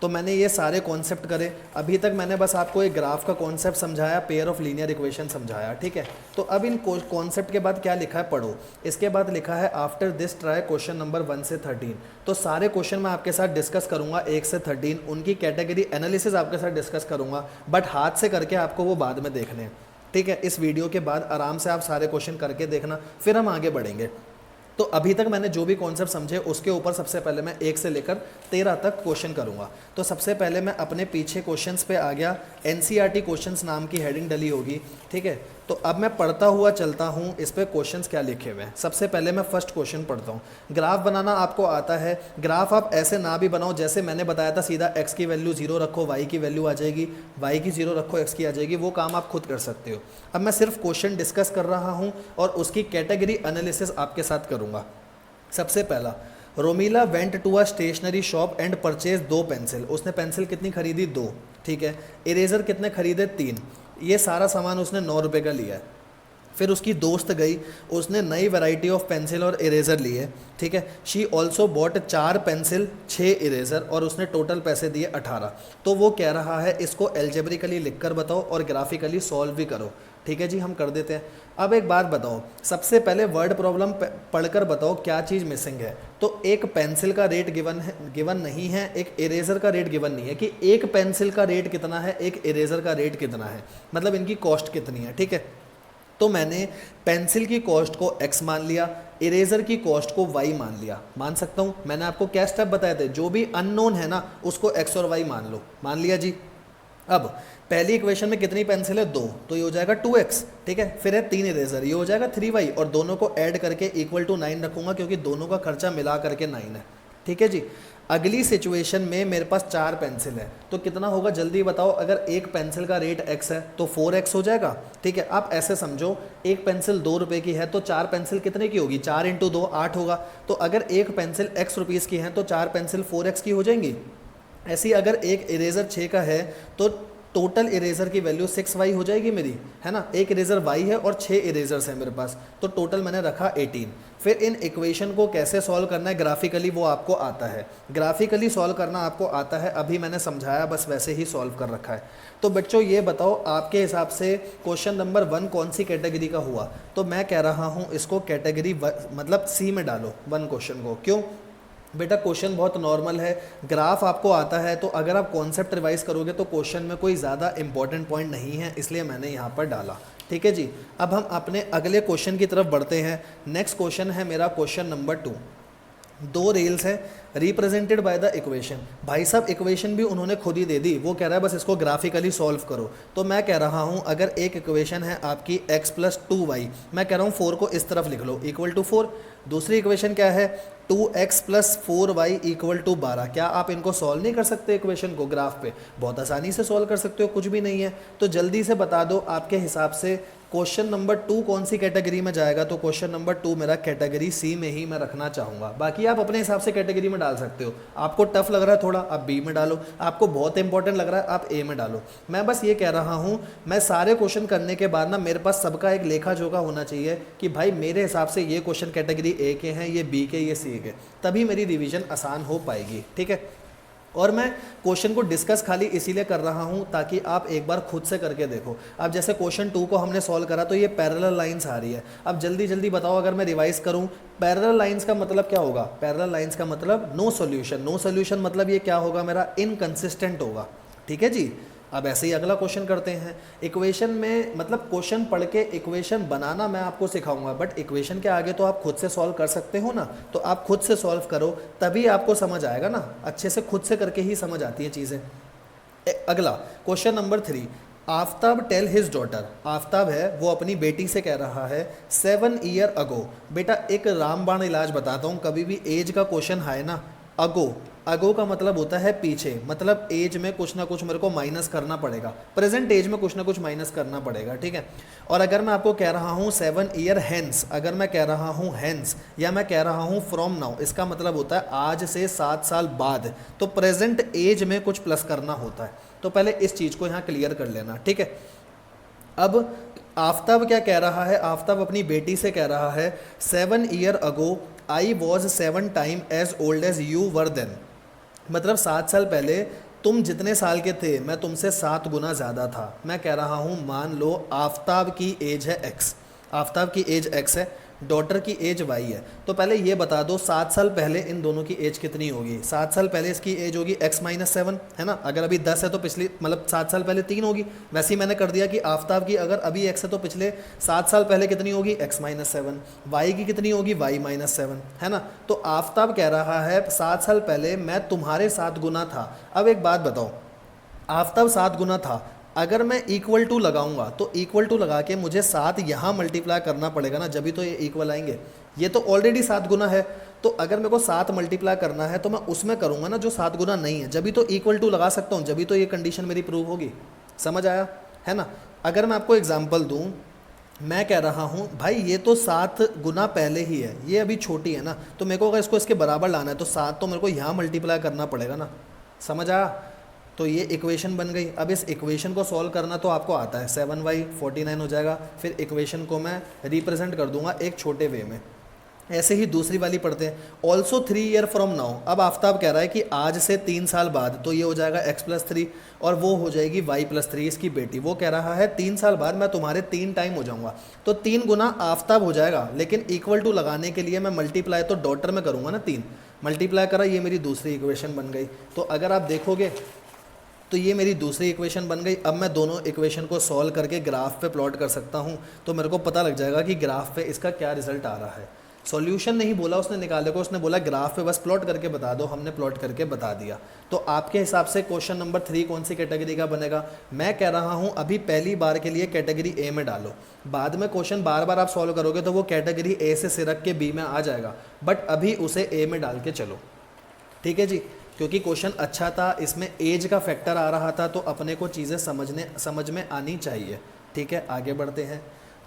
तो मैंने ये सारे कॉन्सेप्ट करे। अभी तक मैंने बस आपको एक ग्राफ का कॉन्सेप्ट समझाया, पेयर ऑफ लीनियर इक्वेशन समझाया। ठीक है, तो अब इन कॉन्सेप्ट के बाद क्या लिखा है पढ़ो। इसके बाद लिखा है after this try question number 1 से 13। तो सारे क्वेश्चन मैं आपके साथ डिस्कस करूंगा 1 से 13, उनकी कैटेगरी एनालिसिस आपके साथ डिस्कस करूंगा, बट हाथ से करके आपको वो बाद में देखने हैं। ठीक है, इस वीडियो के बाद आराम से आप सारे क्वेश्चन करके देखना, फिर हम आगे बढ़ेंगे। तो अभी तक मैंने जो भी कॉन्सेप्ट समझे उसके ऊपर सबसे पहले मैं 1 से लेकर 13 तक क्वेश्चन करूंगा। तो सबसे पहले मैं अपने पीछे क्वेश्चंस पे आ गया, एनसीईआरटी क्वेश्चंस नाम की हेडिंग डली होगी। ठीक है, तो अब मैं पढ़ता हुआ चलता हूँ इस पे क्वेश्चंस क्या लिखे हुए हैं। सबसे पहले मैं फर्स्ट क्वेश्चन पढ़ता हूँ। ग्राफ बनाना आपको आता है, ग्राफ आप ऐसे ना भी बनाओ जैसे मैंने बताया था, सीधा x की वैल्यू 0 रखो, y की वैल्यू आ जाएगी, y की 0 रखो, x की आ जाएगी, वो काम आप खुद कर सकते हो। अब मैं सिर्फ क्वेश्चन डिस्कस कर रहा हूँ और उसकी कैटेगरी एनालिसिस आपके साथ करूँगा। सबसे पहला, Romila went to a stationery shop and purchase 2 pencil. उसने पेंसिल कितनी खरीदी? 2। ठीक है, इरेजर कितने खरीदे? 3। ये सारा सामान उसने 9 रुपये का लिया है। फिर उसकी दोस्त गई, उसने नई वैरायटी ऑफ पेंसिल और इरेजर लिए। ठीक है, she also bought 4 pencil 6 eraser और उसने टोटल पैसे दिए 18। तो वो कह रहा है इसको एल्जेब्रिकली लिख कर बताओ और ग्राफिकली सॉल्व भी करो। ठीक है जी, हम कर देते हैं। अब एक बात बताओ, सबसे पहले वर्ड प्रॉब्लम पढ़कर बताओ क्या चीज़ मिसिंग है। तो एक पेंसिल का रेट गिवन नहीं है, एक इरेजर का रेट गिवन नहीं है कि एक पेंसिल का रेट कितना है, एक इरेजर का रेट कितना है, मतलब इनकी कॉस्ट कितनी है। ठीक है, तो मैंने पेंसिल की कॉस्ट को x मान लिया, इरेजर की कॉस्ट को y मान लिया। मान सकता हूँ, मैंने आपको क्या स्टेप बताए थे, जो भी अननोन है ना उसको x और y मान लो। मान लिया जी। अब पहली इक्वेशन में कितनी पेंसिल है? 2, तो ये हो जाएगा 2x। ठीक है, फिर है 3 इरेजर, ये हो जाएगा 3y, और दोनों को ऐड करके इक्वल टू 9 रखूंगा क्योंकि दोनों का खर्चा मिला करके 9 है। ठीक है जी। अगली सिचुएशन में मेरे पास 4 पेंसिल है, तो कितना होगा जल्दी बताओ। अगर एक पेंसिल का रेट x है तो 4x हो जाएगा। ठीक है, आप ऐसे समझो, एक पेंसिल 2 रुपये की है तो 4 पेंसिल कितने की होगी, 4 इंटू 2 8 होगा। तो अगर एक पेंसिल x रुपीज़ की है तो 4 पेंसिल 4x की हो जाएंगी। ऐसी अगर एक इरेज़र 6 का है तो टोटल इरेज़र की वैल्यू 6y हो जाएगी मेरी, है ना। एक इरेज़र y है और 6 इरेज़र्स हैं मेरे पास, तो टोटल मैंने रखा 18। फिर इन इक्वेशन को कैसे सॉल्व करना है ग्राफिकली, वो आपको आता है। ग्राफिकली सॉल्व करना आपको आता है, अभी मैंने समझाया, बस वैसे ही सॉल्व कर रखा है। तो बच्चों ये बताओ आपके हिसाब से क्वेश्चन नंबर 1 कौन सी कैटेगरी का हुआ। तो मैं कह रहा हूँ इसको कैटेगरी मतलब सी में डालो 1 क्वेश्चन को। क्यों बेटा, क्वेश्चन बहुत नॉर्मल है, ग्राफ आपको आता है, तो अगर आप कॉन्सेप्ट रिवाइज करोगे तो क्वेश्चन में कोई ज़्यादा इंपॉर्टेंट पॉइंट नहीं है, इसलिए मैंने यहाँ पर डाला। ठीक है जी। अब हम अपने अगले क्वेश्चन की तरफ बढ़ते हैं। नेक्स्ट क्वेश्चन है मेरा क्वेश्चन नंबर 2। 2 रेल्स हैं रिप्रेजेंटेड बाय द इक्वेशन। भाई साहब इक्वेशन भी उन्होंने खुद ही दे दी, वो कह रहा है बस इसको ग्राफिकली सॉल्व करो। तो मैं कह रहा हूँ अगर एक इक्वेशन है आपकी x + 2y, मैं कह रहा हूँ 4 को इस तरफ लिख लो इक्वल टू 4। दूसरी इक्वेशन क्या है 2x + 4y = 12। क्या आप इनको सॉल्व नहीं कर सकते इक्वेशन को ग्राफ पे? बहुत आसानी से सॉल्व कर सकते हो, कुछ भी नहीं है। तो जल्दी से बता दो आपके हिसाब से क्वेश्चन नंबर 2 कौन सी कैटेगरी में जाएगा। तो क्वेश्चन नंबर 2 मेरा कैटेगरी सी में ही मैं रखना चाहूँगा। बाकी आप अपने हिसाब से कैटेगरी में डाल सकते हो। आपको टफ लग रहा है थोड़ा, आप बी में डालो। आपको बहुत इंपॉर्टेंट लग रहा है, आप ए में डालो। मैं बस ये कह रहा हूँ, मैं सारे क्वेश्चन करने के बाद ना मेरे पास सबका एक लेखा जोखा होना चाहिए कि भाई मेरे हिसाब से ये क्वेश्चन कैटेगरी ए के हैं, ये बी के, ये सी के, तभी मेरी रिवीजन आसान हो पाएगी। ठीक है, और मैं क्वेश्चन को डिस्कस खाली इसीलिए कर रहा हूं ताकि आप एक बार खुद से करके देखो। अब जैसे क्वेश्चन 2 को हमने सॉल्व करा तो ये पैरेलल लाइंस आ रही है। अब जल्दी जल्दी बताओ, अगर मैं रिवाइज करूं, पैरेलल लाइंस का मतलब क्या होगा? पैरेलल लाइंस का मतलब नो सॉल्यूशन। नो सॉल्यूशन मतलब ये क्या होगा मेरा? इनकंसिस्टेंट होगा। ठीक है जी। अब ऐसे ही अगला क्वेश्चन करते हैं। इक्वेशन में मतलब क्वेश्चन पढ़ के इक्वेशन बनाना मैं आपको सिखाऊंगा, बट इक्वेशन के आगे तो आप खुद से सॉल्व कर सकते हो ना। तो आप खुद से सॉल्व करो तभी आपको समझ आएगा ना, अच्छे से खुद से करके ही समझ आती है चीज़ें। अगला question number 3। Aftab tell his daughter, Aftab है वो अपनी बेटी से कह रहा है 7 ईयर अगो। बेटा एक रामबाण इलाज बताता हूँ, कभी भी एज का क्वेश्चन है ना, अगो, अगो का मतलब होता है पीछे, मतलब एज में कुछ ना कुछ मेरे को माइनस करना पड़ेगा, प्रेजेंट एज में कुछ ना कुछ माइनस करना पड़ेगा। ठीक है, और अगर मैं आपको कह रहा हूँ 7 ईयर हैंस, अगर मैं कह रहा हूँ हैंस या मैं कह रहा हूँ फ्रॉम नाउ, इसका मतलब होता है आज से 7 साल बाद, तो प्रेजेंट एज में कुछ प्लस करना होता है। तो पहले इस चीज़ को यहाँ क्लियर कर लेना। ठीक है, अब आफ्ताब क्या कह रहा है? आफ्ताब अपनी बेटी से कह रहा है 7 year ago I was 7 time as old as you were then. मतलब 7 साल पहले तुम जितने साल के थे मैं तुमसे 7 गुना ज़्यादा था। मैं कह रहा हूँ मान लो आफ्ताब की एज है x, आफ्ताब की एज x है, डॉटर की एज y है। तो पहले ये बता दो 7 साल पहले इन दोनों की एज कितनी होगी? 7 साल पहले इसकी एज होगी x - 7, है ना। अगर अभी 10 है तो पिछली मतलब 7 साल पहले 3 होगी। वैसे ही मैंने कर दिया कि आफ्ताब की अगर अभी x है तो पिछले 7 साल पहले कितनी होगी? x - 7। y की कितनी होगी? y - 7, है ना। तो आफ्ताब कह रहा है 7 साल पहले मैं तुम्हारे 7 गुना था। अब एक बात बताओ, आफ्ताब 7 गुना था, अगर मैं इक्वल टू लगाऊंगा तो इक्वल टू लगा के मुझे 7 यहाँ मल्टीप्लाई करना पड़ेगा ना, जब भी तो ये इक्वल आएंगे। ये तो ऑलरेडी 7 गुना है, तो अगर मेरे को 7 मल्टीप्लाई करना है तो मैं उसमें करूँगा ना जो 7 गुना नहीं है, जब भी तो इक्वल टू लगा सकता हूँ, जब भी तो ये कंडीशन मेरी प्रूव होगी। समझ आया है ना। अगर मैं आपको एग्जाम्पल दूँ, मैं कह रहा हूँ भाई ये तो 7 गुना पहले ही है, ये अभी छोटी है ना, तो मेरे को अगर इसको इसके बराबर लाना है तो 7 तो मेरे को यहाँ मल्टीप्लाई करना पड़ेगा ना। समझ आया। तो ये इक्वेशन बन गई। अब इस इक्वेशन को सॉल्व करना तो आपको आता है, 7y 49 हो जाएगा। फिर इक्वेशन को मैं रिप्रेजेंट कर दूंगा एक छोटे वे में। ऐसे ही दूसरी वाली पढ़ते हैं, ऑल्सो 3 ईयर फ्रॉम नाउ। अब आफ्ताब कह रहा है कि आज से 3 साल बाद, तो ये हो जाएगा x + 3 और वो हो जाएगी y + 3, इसकी बेटी। वो कह रहा है 3 साल बाद मैं तुम्हारे 3 टाइम हो जाऊंगा, तो 3 गुना आफ्ताब हो जाएगा, लेकिन इक्वल टू लगाने के लिए मैं मल्टीप्लाई तो डॉटर में करूँगा ना। 3 मल्टीप्लाई करा, ये मेरी दूसरी इक्वेशन बन गई। तो अगर आप देखोगे तो ये मेरी दूसरी इक्वेशन बन गई। अब मैं दोनों इक्वेशन को सॉल्व करके ग्राफ पे प्लॉट कर सकता हूँ, तो मेरे को पता लग जाएगा कि ग्राफ पे इसका क्या रिजल्ट आ रहा है। सॉल्यूशन नहीं बोला उसने निकालने को, उसने बोला ग्राफ पे बस प्लॉट करके बता दो। हमने प्लॉट करके बता दिया। तो आपके हिसाब से क्वेश्चन नंबर 3 कौन सी कैटेगरी का बनेगा? मैं कह रहा हूँ अभी पहली बार के लिए कैटेगरी ए में डालो, बाद में क्वेश्चन बार बार आप सॉल्व करोगे तो वो कैटेगरी ए से सिरक के बी में आ जाएगा, बट अभी उसे ए में डाल के चलो। ठीक है जी, क्योंकि क्वेश्चन अच्छा था, इसमें एज का फैक्टर आ रहा था, तो अपने को चीज़ें समझ में आनी चाहिए। ठीक है, आगे बढ़ते हैं।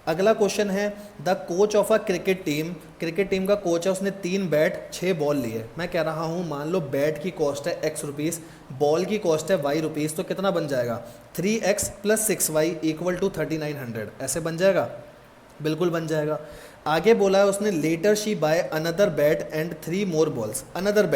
अगला क्वेश्चन है, the coach of a cricket team का कोच है, उसने 3 बैट 6 बॉल लिए। मैं कह रहा हूँ मान लो बैट की कॉस्ट है x रुपीज़, बॉल की कॉस्ट है y रुपीज़, तो कितना बन जाएगा 3x + 6y = 3900। ऐसे बन जाएगा, बिल्कुल बन जाएगा। आगे बोला है उसने, later she buy another bat and 3 more balls. Another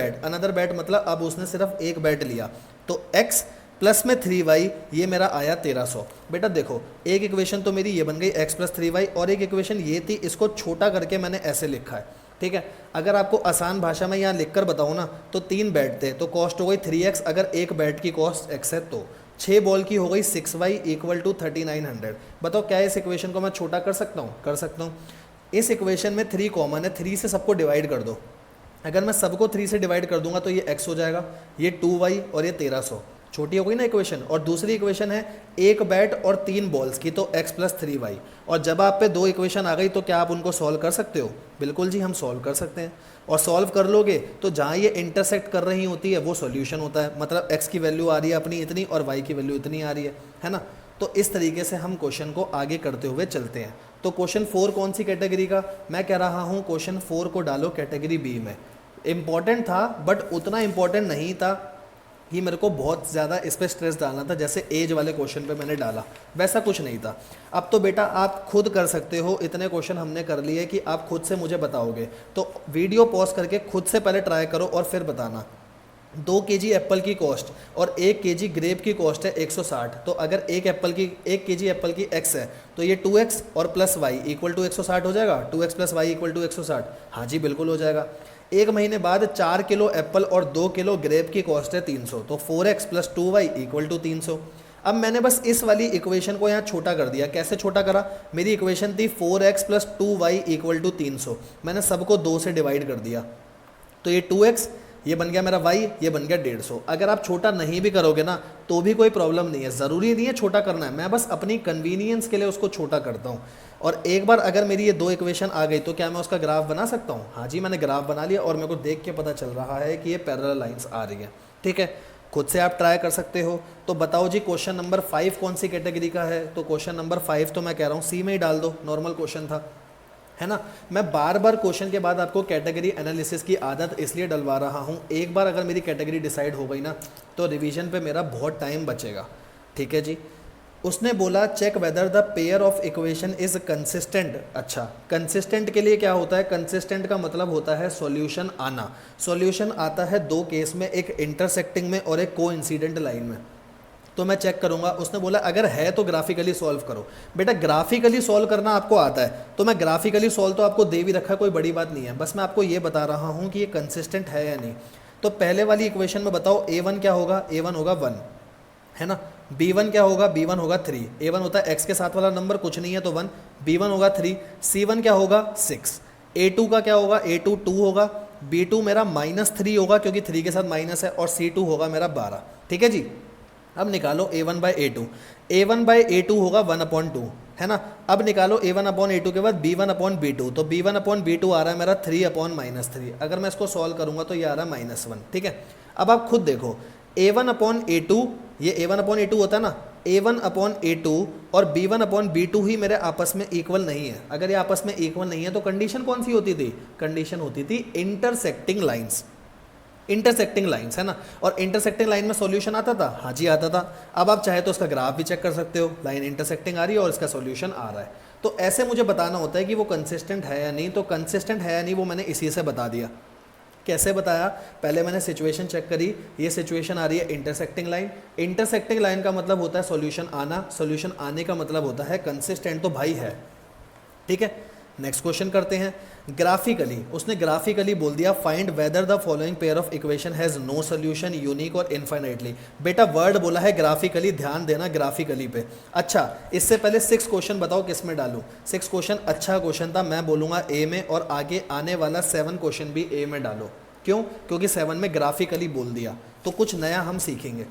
bat मतलब अब उसने सिर्फ एक बैट लिया, तो x प्लस में 3y, ये मेरा आया 1300। बेटा देखो, एक इक्वेशन तो मेरी ये बन गई x + 3y, और एक इक्वेशन ये थी, इसको छोटा करके मैंने ऐसे लिखा है। ठीक है, अगर आपको आसान भाषा में यहाँ लिख कर बताऊँ ना, तो 3 बैट थे तो कॉस्ट हो गई 3x, अगर एक बैट की कॉस्ट x है तो 6 बॉल की हो गई 6y = 3900। बताओ क्या इस इक्वेशन को मैं छोटा कर सकता हूँ? कर सकता हूँ। इस इक्वेशन में 3 कॉमन है, 3 से सबको डिवाइड कर दो। अगर मैं सबको 3 से डिवाइड कर दूंगा तो ये x हो जाएगा, ये 2y और ये 1300। छोटी हो गई ना इक्वेशन। और दूसरी इक्वेशन है एक बैट और 3 बॉल्स की, तो x + 3y। और जब आप पे 2 इक्वेशन आ गई तो क्या आप उनको सॉल्व कर सकते हो? बिल्कुल जी, हम सॉल्व कर सकते हैं। और सॉल्व कर लोगे तो जहाँ ये इंटरसेक्ट कर रही होती है वो सॉल्यूशन होता है, मतलब x की वैल्यू आ रही है अपनी इतनी और y की वैल्यू इतनी आ रही है ना। तो इस तरीके से हम क्वेश्चन को आगे करते हुए चलते हैं। तो क्वेश्चन 4 कौन सी कैटेगरी का? मैं कह रहा हूँ क्वेश्चन 4 को डालो कैटेगरी बी में। इम्पॉर्टेंट था बट उतना इम्पॉर्टेंट नहीं था कि मेरे को बहुत ज़्यादा इस पर स्ट्रेस डालना था, जैसे एज वाले क्वेश्चन पे मैंने डाला, वैसा कुछ नहीं था। अब तो बेटा आप खुद कर सकते हो, इतने क्वेश्चन हमने कर लिए कि आप खुद से मुझे बताओगे। तो वीडियो पॉज करके खुद से पहले ट्राई करो और फिर बताना। 2 kg एप्पल की कॉस्ट और 1 kg ग्रेप की कॉस्ट है 160। तो अगर 1 kg एप्पल की x है तो ये 2x और प्लस y = 160 हो जाएगा। 2x + y = 160। हाँ जी, बिल्कुल हो जाएगा। 1 महीने बाद 4 किलो एप्पल और 2 किलो ग्रेप की कॉस्ट है 300, तो 4x + 2y = 300। अब मैंने बस इस वाली इक्वेशन को यहाँ छोटा कर दिया। कैसे छोटा करा? मेरी इक्वेशन थी 4x + 2y = 300, मैंने सबको 2 से डिवाइड कर दिया, तो ये 2x, ये बन गया मेरा y, ये बन गया 150। अगर आप छोटा नहीं भी करोगे ना तो भी कोई प्रॉब्लम नहीं है, ज़रूरी नहीं है छोटा करना है, मैं बस अपनी कन्वीनियंस के लिए उसको छोटा करता हूँ। और एक बार अगर मेरी ये 2 इक्वेशन आ गई तो क्या मैं उसका ग्राफ बना सकता हूँ? हाँ जी, मैंने ग्राफ बना लिया और मेरे को देख के पता चल रहा है कि ये पैरेलल लाइंस आ रही है। ठीक है, खुद से आप ट्राई कर सकते हो। तो बताओ जी क्वेश्चन नंबर 5 कौन सी कैटेगरी का है? तो क्वेश्चन नंबर 5 तो मैं कह रहा हूँ सी में ही डाल दो, नॉर्मल क्वेश्चन था, है ना। मैं बार बार क्वेश्चन के बाद आपको कैटेगरी एनालिसिस की आदत इसलिए डलवा रहा हूँ, एक बार अगर मेरी कैटेगरी डिसाइड हो गई ना तो रिवीजन पे मेरा बहुत टाइम बचेगा। ठीक है जी। उसने बोला check whether the pair of equation is consistent. अच्छा, कंसिस्टेंट के लिए क्या होता है? कंसिस्टेंट का मतलब होता है सॉल्यूशन आना। सॉल्यूशन आता है 2 केस में, एक इंटरसेक्टिंग में और एक कोइंसिडेंट लाइन में। तो मैं चेक करूंगा। उसने बोला अगर है तो ग्राफिकली सॉल्व करो। बेटा ग्राफिकली सॉल्व करना आपको आता है, तो मैं ग्राफिकली सॉल्व तो आपको दे भी रखा है, कोई बड़ी बात नहीं है, बस मैं आपको ये बता रहा हूँ कि ये कंसिस्टेंट है या नहीं। तो पहले वाली इक्वेशन में बताओ a1 क्या होगा? a1 होगा 1, है ना। b1 क्या होगा? b1 होगा 3। a1 होता है x के साथ वाला नंबर, कुछ नहीं है तो 1। b1 होगा 3। c1 क्या होगा? 6। a2 का क्या होगा? a2 2 होगा। b2 मेरा -3 होगा क्योंकि 3 के साथ माइनस है, और c2 होगा मेरा 12। ठीक है जी। अब निकालो a1/a2। a1/a2 होगा 1/2, है ना। अब निकालो a1/a2 के बाद b1/b2। तो b1/b2 आ रहा है मेरा 3/-3। अगर मैं इसको सॉल्व करूंगा तो ये आ रहा है -1। ठीक है। अब आप खुद देखो, a1/a2, ये a1/a2 होता है ना, a1/a2 और b1/b2 ही मेरे आपस में इक्वल नहीं है। अगर ये आपस में इक्वल नहीं है तो कंडीशन कौन सी होती थी? कंडीशन होती थी इंटरसेक्टिंग लाइंस। इंटरसेक्टिंग लाइंस, है ना। और इंटरसेक्टिंग लाइन में सॉल्यूशन आता था? हाँ जी आता था। अब आप चाहे तो उसका ग्राफ भी चेक कर सकते हो, लाइन इंटरसेक्टिंग आ रही है और इसका सॉल्यूशन आ रहा है। तो ऐसे मुझे बताना होता है कि वो कंसिस्टेंट है या नहीं। तो कंसिस्टेंट है या नहीं वो मैंने इसी से बता दिया। कैसे बताया? पहले मैंने सिचुएशन चेक करी, ये सिचुएशन आ रही है इंटरसेक्टिंग लाइन। इंटरसेक्टिंग लाइन का मतलब होता है सॉल्यूशन आना, सॉल्यूशन आने का मतलब होता है कंसिस्टेंट, तो भाई है। ठीक है, नेक्स्ट क्वेश्चन करते हैं। ग्राफिकली, उसने ग्राफिकली बोल दिया find whether the following pair of equation has no solution unique और इनफाइनाइटली। बेटा वर्ड बोला है ग्राफिकली, ध्यान देना ग्राफिकली पे। अच्छा, इससे पहले 6 क्वेश्चन बताओ किस में डालूं? 6 क्वेश्चन अच्छा क्वेश्चन था, मैं बोलूँगा ए में, और आगे आने वाला 7 क्वेश्चन भी ए में डालो। क्यों? क्योंकि 7 में ग्राफिकली बोल दिया, तो कुछ नया हम सीखेंगे।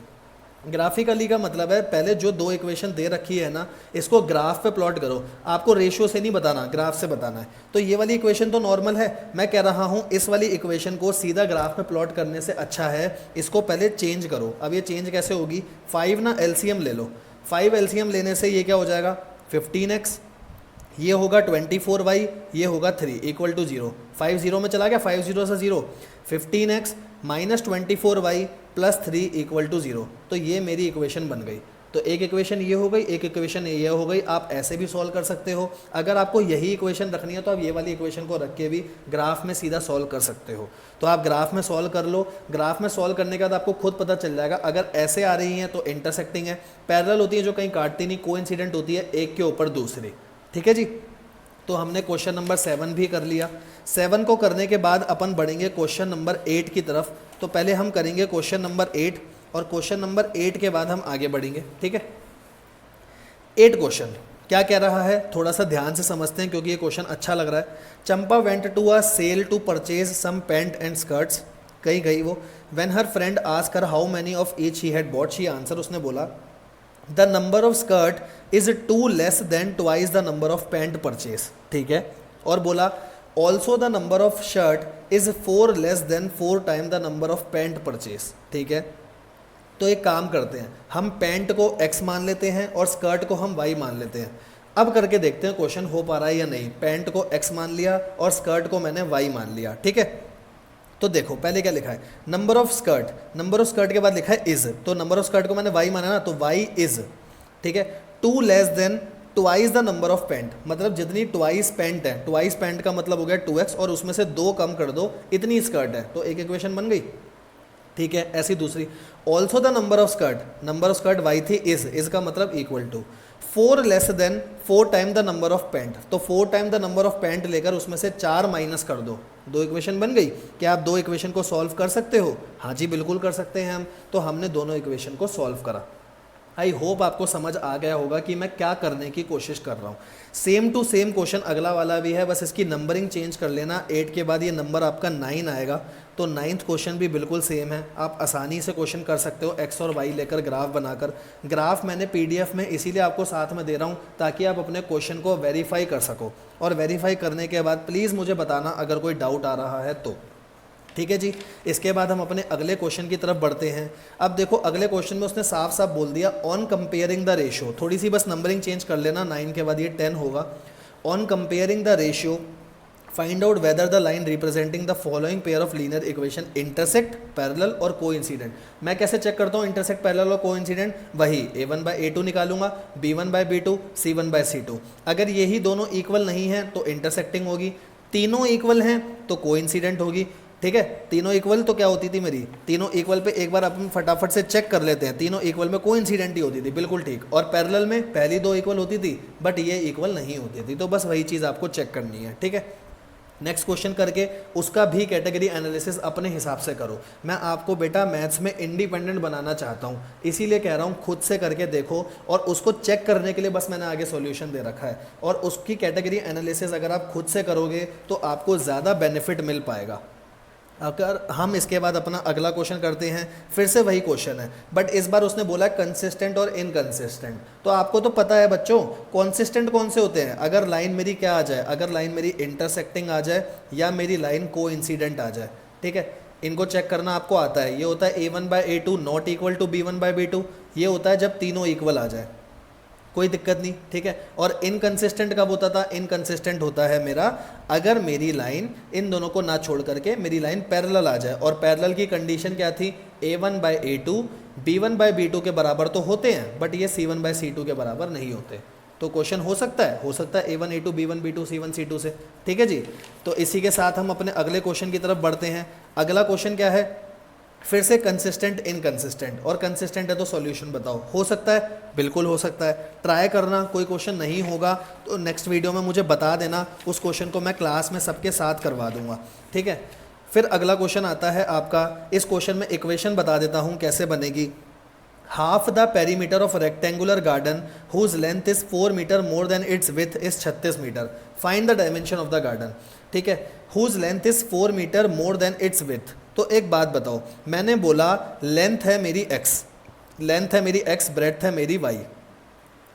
ग्राफिकली का मतलब है पहले जो दो इक्वेशन दे रखी है ना, इसको ग्राफ पे प्लॉट करो। आपको रेशियो से नहीं बताना, ग्राफ से बताना है। तो ये वाली इक्वेशन तो नॉर्मल है, मैं कह रहा हूँ इस वाली इक्वेशन को सीधा ग्राफ पे प्लॉट करने से अच्छा है इसको पहले चेंज करो। अब ये चेंज कैसे होगी, 5 ना एलसीएम ले लो, 5 एलसीएम लेने से ये क्या हो जाएगा 15x, ये होगा 24y, ये होगा 3 इक्वल टू 0। 5 0 में चला गया, 5 0 से 0, 15x minus 24y plus 3 equal to 0। तो ये मेरी इक्वेशन बन गई। तो एक इक्वेशन ये हो गई, एक इक्वेशन ये हो गई। आप ऐसे भी सॉल्व कर सकते हो। अगर आपको यही इक्वेशन रखनी है तो आप ये वाली इक्वेशन को रख के भी ग्राफ में सीधा सॉल्व कर सकते हो। तो आप ग्राफ में सॉल्व कर लो। ग्राफ में सॉल्व करने के बाद आपको खुद पता चल जाएगा, अगर ऐसे आ रही हैं तो इंटरसेक्टिंग है, पैरेलल होती है जो कहीं काटती नहीं, कोइंसिडेंट होती है एक के ऊपर दूसरी। ठीक है जी। तो हमने क्वेश्चन नंबर 7 भी कर लिया। 7 को करने के बाद अपन बढ़ेंगे क्वेश्चन नंबर 8 की तरफ। तो पहले हम करेंगे क्वेश्चन नंबर 8 और क्वेश्चन नंबर 8 के बाद हम आगे बढ़ेंगे। ठीक है। 8 क्वेश्चन क्या कह रहा है, थोड़ा सा ध्यान से समझते हैं क्योंकि ये क्वेश्चन अच्छा लग रहा है। Champa went to a sale to purchase some pant and skirts, कहीं गई वो। When her friend ask her how many of each she had bought, she answer, उसने बोला the number of skirt is 2 less than twice the number of pant purchase. ठीक है। और बोला also the number of shirt is 4 less than 4 time the number of pant purchase. ठीक है। तो एक काम करते हैं, हम पैंट को x मान लेते हैं और स्कर्ट को हम y मान लेते हैं। अब करके देखते हैं क्वेश्चन हो पा रहा है या नहीं। पैंट को x मान लिया और स्कर्ट को मैंने y मान लिया। ठीक है। तो देखो पहले क्या लिखा है, number of skirt, number of skirt के बाद लिखा है इज, तो नंबर ऑफ स्कर्ट को मैंने y माना ना, तो y इज। ठीक है। 2 less than twice the number of pant, मतलब जितनी ट्वाइस पैंट है, ट्वाइस पैंट का मतलब हो गया 2x, और उसमें से 2 कम कर दो, इतनी स्कर्ट है। तो एक इक्वेशन बन गई। ठीक है। ऐसी दूसरी, also the number of skirt, number of skirt y थी, इज का मतलब equal to 4 less than 4 time the number of pant, तो 4 time the number of pant लेकर उसमें से 4 माइनस कर दो, 2 इक्वेशन बन गई। क्या आप 2 इक्वेशन को सॉल्व कर सकते हो? हाँ जी बिल्कुल कर सकते हैं हम। तो हमने दोनों इक्वेशन को सॉल्व करा। आई होप आपको समझ आ गया होगा कि मैं क्या करने की कोशिश कर रहा हूँ। सेम टू सेम क्वेश्चन अगला वाला भी है, बस इसकी नंबरिंग चेंज कर लेना। 8 के बाद ये नंबर आपका 9 आएगा, तो 9th क्वेश्चन भी बिल्कुल सेम है। आप आसानी से क्वेश्चन कर सकते हो x और y लेकर ग्राफ बनाकर। ग्राफ मैंने PDF में इसीलिए आपको साथ में दे रहा हूँ ताकि आप अपने क्वेश्चन को वेरीफाई कर सको, और वेरीफाई करने के बाद प्लीज़ मुझे बताना अगर कोई डाउट आ रहा है तो। ठीक है जी। इसके बाद हम अपने अगले क्वेश्चन की तरफ बढ़ते हैं। अब देखो अगले क्वेश्चन में उसने साफ साफ बोल दिया ऑन कंपेयरिंग द रेशियो, थोड़ी सी बस नंबरिंग चेंज कर लेना, 9 के बाद ये 10 होगा। On comparing the ratio find out whether the line representing the following pair of linear equation intersect, parallel और कोइंसिडेंट। मैं कैसे चेक करता हूँ इंटरसेक्ट, पैरेलल और कोइंसिडेंट? वही a1/a2 निकालूंगा, b1/b2, c1/c2। अगर यही दोनों इक्वल नहीं हैं तो इंटरसेक्टिंग होगी, तीनों इक्वल हैं तो कोइंसिडेंट होगी। ठीक है। तीनों इक्वल तो क्या होती थी मेरी, तीनों इक्वल पे एक बार अपन फटाफट से चेक कर लेते हैं, तीनों इक्वल में कोइंसिडेंट ही होती थी, बिल्कुल ठीक। और पैरेलल में पहली 2 इक्वल होती थी बट ये इक्वल नहीं होती थी। तो बस वही चीज़ आपको चेक करनी है। ठीक है। नेक्स्ट क्वेश्चन करके उसका भी कैटेगरी एनालिसिस अपने हिसाब से करो। मैं आपको बेटा मैथ्स में इंडिपेंडेंट बनाना चाहता हूँ, इसीलिए कह रहा हूँ खुद से करके देखो, और उसको चेक करने के लिए बस मैंने आगे सॉल्यूशन दे रखा है। और उसकी कैटेगरी एनालिसिस अगर आप खुद से करोगे तो आपको ज़्यादा बेनिफिट मिल पाएगा। अगर हम इसके बाद अपना अगला क्वेश्चन करते हैं, फिर से वही क्वेश्चन है बट इस बार उसने बोला कंसिस्टेंट और इनकंसिस्टेंट। तो आपको तो पता है बच्चों कंसिस्टेंट कौन से होते हैं, अगर लाइन मेरी क्या आ जाए, अगर लाइन मेरी इंटरसेक्टिंग आ जाए या मेरी लाइन कोइंसिडेंट आ जाए। ठीक है। इनको चेक करना आपको आता है। ये होता है a1/a2 not equal to b1/b2, ये होता है जब तीनों इक्वल आ जाए, कोई दिक्कत नहीं। ठीक है। और इनकंसिस्टेंट कब होता था, इनकंसिस्टेंट होता है मेरा अगर मेरी लाइन इन दोनों को ना छोड़ करके मेरी लाइन पैरेलल आ जाए। और पैरेलल की कंडीशन क्या थी, a1/a2 b1/b2 के बराबर तो होते हैं बट ये c1/c2 के बराबर नहीं होते। तो क्वेश्चन हो सकता है a1 a2 b1 b2 c1 c2 से। ठीक है जी। तो इसी के साथ हम अपने अगले क्वेश्चन की तरफ बढ़ते हैं। अगला क्वेश्चन क्या है, फिर से कंसिस्टेंट इनकंसिस्टेंट, और कंसिस्टेंट है तो सॉल्यूशन बताओ। हो सकता है, बिल्कुल हो सकता है। ट्राई करना, कोई क्वेश्चन नहीं होगा तो नेक्स्ट वीडियो में मुझे बता देना, उस क्वेश्चन को मैं क्लास में सबके साथ करवा दूंगा। ठीक है। फिर अगला क्वेश्चन आता है आपका, इस क्वेश्चन में इक्वेशन बता देता हूँ कैसे बनेगी। Half the perimeter of rectangular garden whose length is 4 metre more than its width is 36 metre, find the dimension of the garden. ठीक है। Whose length is 4 metre more than its width. तो एक बात बताओ, मैंने बोला लेंथ है मेरी x, लेंथ है मेरी x, ब्रेड्थ है मेरी y,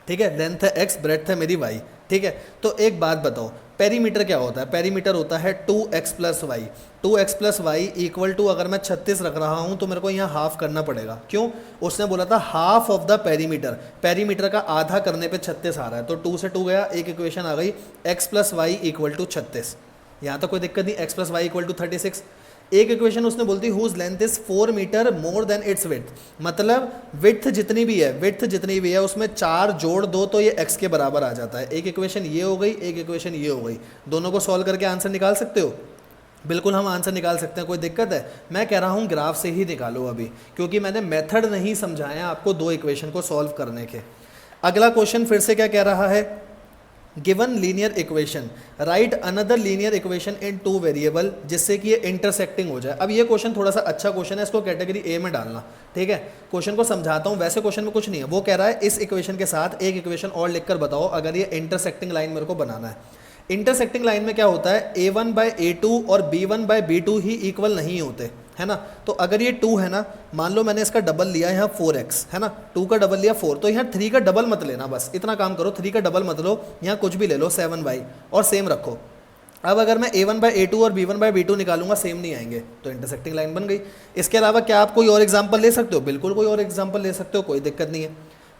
ठीक है, लेंथ है x, ब्रेड्थ है मेरी y, ठीक है। तो एक बात बताओ, पेरीमीटर क्या होता है? पेरीमीटर होता है 2x plus Y. 2x plus Y equal to, अगर मैं 36 रख रहा हूँ तो मेरे को यहाँ हाफ करना पड़ेगा। क्यों? उसने बोला था half of the perimeter, perimeter का आधा करने पे 36 आ रहा है, तो 2 से 2 गया, एक इक्वेशन आ गई x plus Y equal to 36। यहाँ तो कोई दिक्कत नहीं, x plus Y equal to 36। एक इक्वेशन उसने बोलती whose length is 4 metre more than its width, मतलब विड्थ जितनी भी है, विड्थ जितनी भी है उसमें 4 जोड़ दो तो ये x के बराबर आ जाता है। एक इक्वेशन ये हो गई, एक इक्वेशन ये हो गई, दोनों को सॉल्व करके आंसर निकाल सकते हो। बिल्कुल हम आंसर निकाल सकते हैं, कोई दिक्कत है? मैं कह रहा हूँ ग्राफ से ही निकालो अभी, क्योंकि मैंने मेथड नहीं समझाया आपको दो इक्वेशन को सॉल्व करने के। अगला क्वेश्चन फिर से क्या कह रहा है? Given linear equation, right another linear equation in 2 variable, जिससे कि ये इंटरसेक्टिंग हो जाए। अब ये क्वेश्चन थोड़ा सा अच्छा क्वेश्चन है, इसको कैटेगरी ए में डालना, ठीक है। क्वेश्चन को समझाता हूँ, वैसे क्वेश्चन में कुछ नहीं है। वो कह रहा है इस इक्वेशन के साथ एक इक्वेशन और लिखकर बताओ अगर ये इंटरसेक्टिंग लाइन मेरे को बनाना है। इंटरसेक्टिंग लाइन में क्या होता है, a1 बाई a2 और b1 by b2 he equal नहीं होते, है ना। तो अगर ये 2 है ना, मान लो मैंने इसका डबल लिया यहाँ 4x, है ना, 2 का डबल लिया 4, तो यहाँ 3 का डबल मत लेना, बस इतना काम करो, 3 का डबल मत लो, यहाँ कुछ भी ले लो 7y और सेम रखो। अब अगर मैं a1 बाई a2 और b1 बाई b2 निकालूंगा, सेम नहीं आएंगे, तो इंटरसेक्टिंग लाइन बन गई। इसके अलावा क्या आप कोई और एग्जाम्पल ले सकते हो? बिल्कुल कोई और एग्जाम्पल ले सकते हो, कोई दिक्कत नहीं है।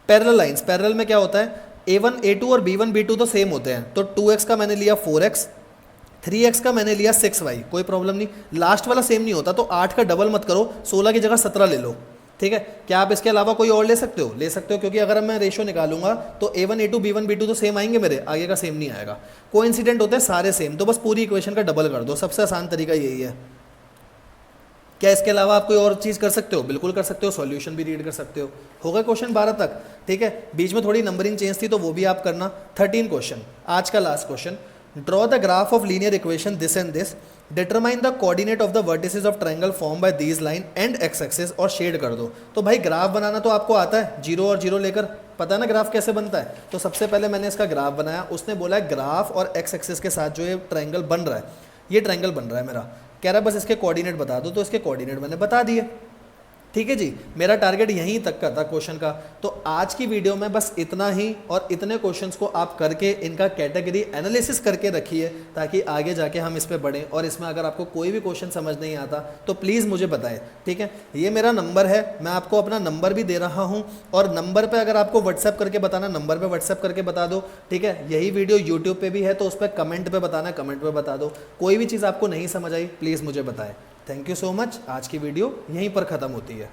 पैरेलल लाइन्स, पैरेलल में क्या होता है, a1 a2 और b1 b2 तो सेम होते हैं, तो 2x का मैंने लिया 4x, 3x का मैंने लिया 6y, कोई प्रॉब्लम नहीं। लास्ट वाला सेम नहीं होता, तो 8 का डबल मत करो, 16 की जगह 17 ले लो, ठीक है। क्या आप इसके अलावा कोई और ले सकते हो? ले सकते हो, क्योंकि अगर मैं रेशो निकालूंगा तो a1 a2 b1 b2 तो सेम आएंगे मेरे, आगे का सेम नहीं आएगा। कोइंसिडेंट होते हैं सारे सेम, तो बस पूरी इक्वेशन का डबल कर दो, सबसे आसान तरीका यही है। क्या इसके अलावा आप कोई और चीज़ कर सकते हो? बिल्कुल कर सकते हो, सॉल्यूशन भी रीड कर सकते हो। हो गए क्वेश्चन 12 तक, ठीक है। बीच में थोड़ी नंबरिंग चेंज थी तो वो भी आप करना। 13 क्वेश्चन, आज का last question. Draw the graph of linear equation this and this, determine the coordinate of the vertices of triangle form by these line and x axis, और शेड कर दो। तो भाई ग्राफ बनाना तो आपको आता है, 0 और 0 लेकर, पता है ना ग्राफ कैसे बनता है। तो सबसे पहले मैंने इसका ग्राफ बनाया, उसने बोला है ग्राफ और एक्स एक्सिस के साथ जो ये ट्रायंगल बन रहा है, ये ट्रायंगल बन रहा है मेरा, कह रहा है बस इसके कोऑर्डिनेट बता दो, तो इसके कोऑर्डिनेट मैंने बता दिए, ठीक है जी। मेरा टारगेट यहीं तक का था क्वेश्चन का। तो आज की वीडियो में बस इतना ही, और इतने क्वेश्चंस को आप करके इनका कैटेगरी एनालिसिस करके रखिए, ताकि आगे जाके हम इस पे बढ़ें। और इसमें अगर आपको कोई भी क्वेश्चन समझ नहीं आता तो प्लीज़ मुझे बताएं, ठीक है। ये मेरा नंबर है, मैं आपको अपना नंबर भी दे रहा हूँ, और नंबर पर अगर आपको व्हाट्सएप करके बताना, नंबर पर व्हाट्सएप करके बता दो, ठीक है। यही वीडियो यूट्यूब पर भी है, तो उस पर कमेंट पर बताना, कमेंट पर बता दो। कोई भी चीज़ आपको नहीं समझ आई प्लीज़ मुझे बताएं। Thank you so much. आज की वीडियो यहीं पर ख़त्म होती है।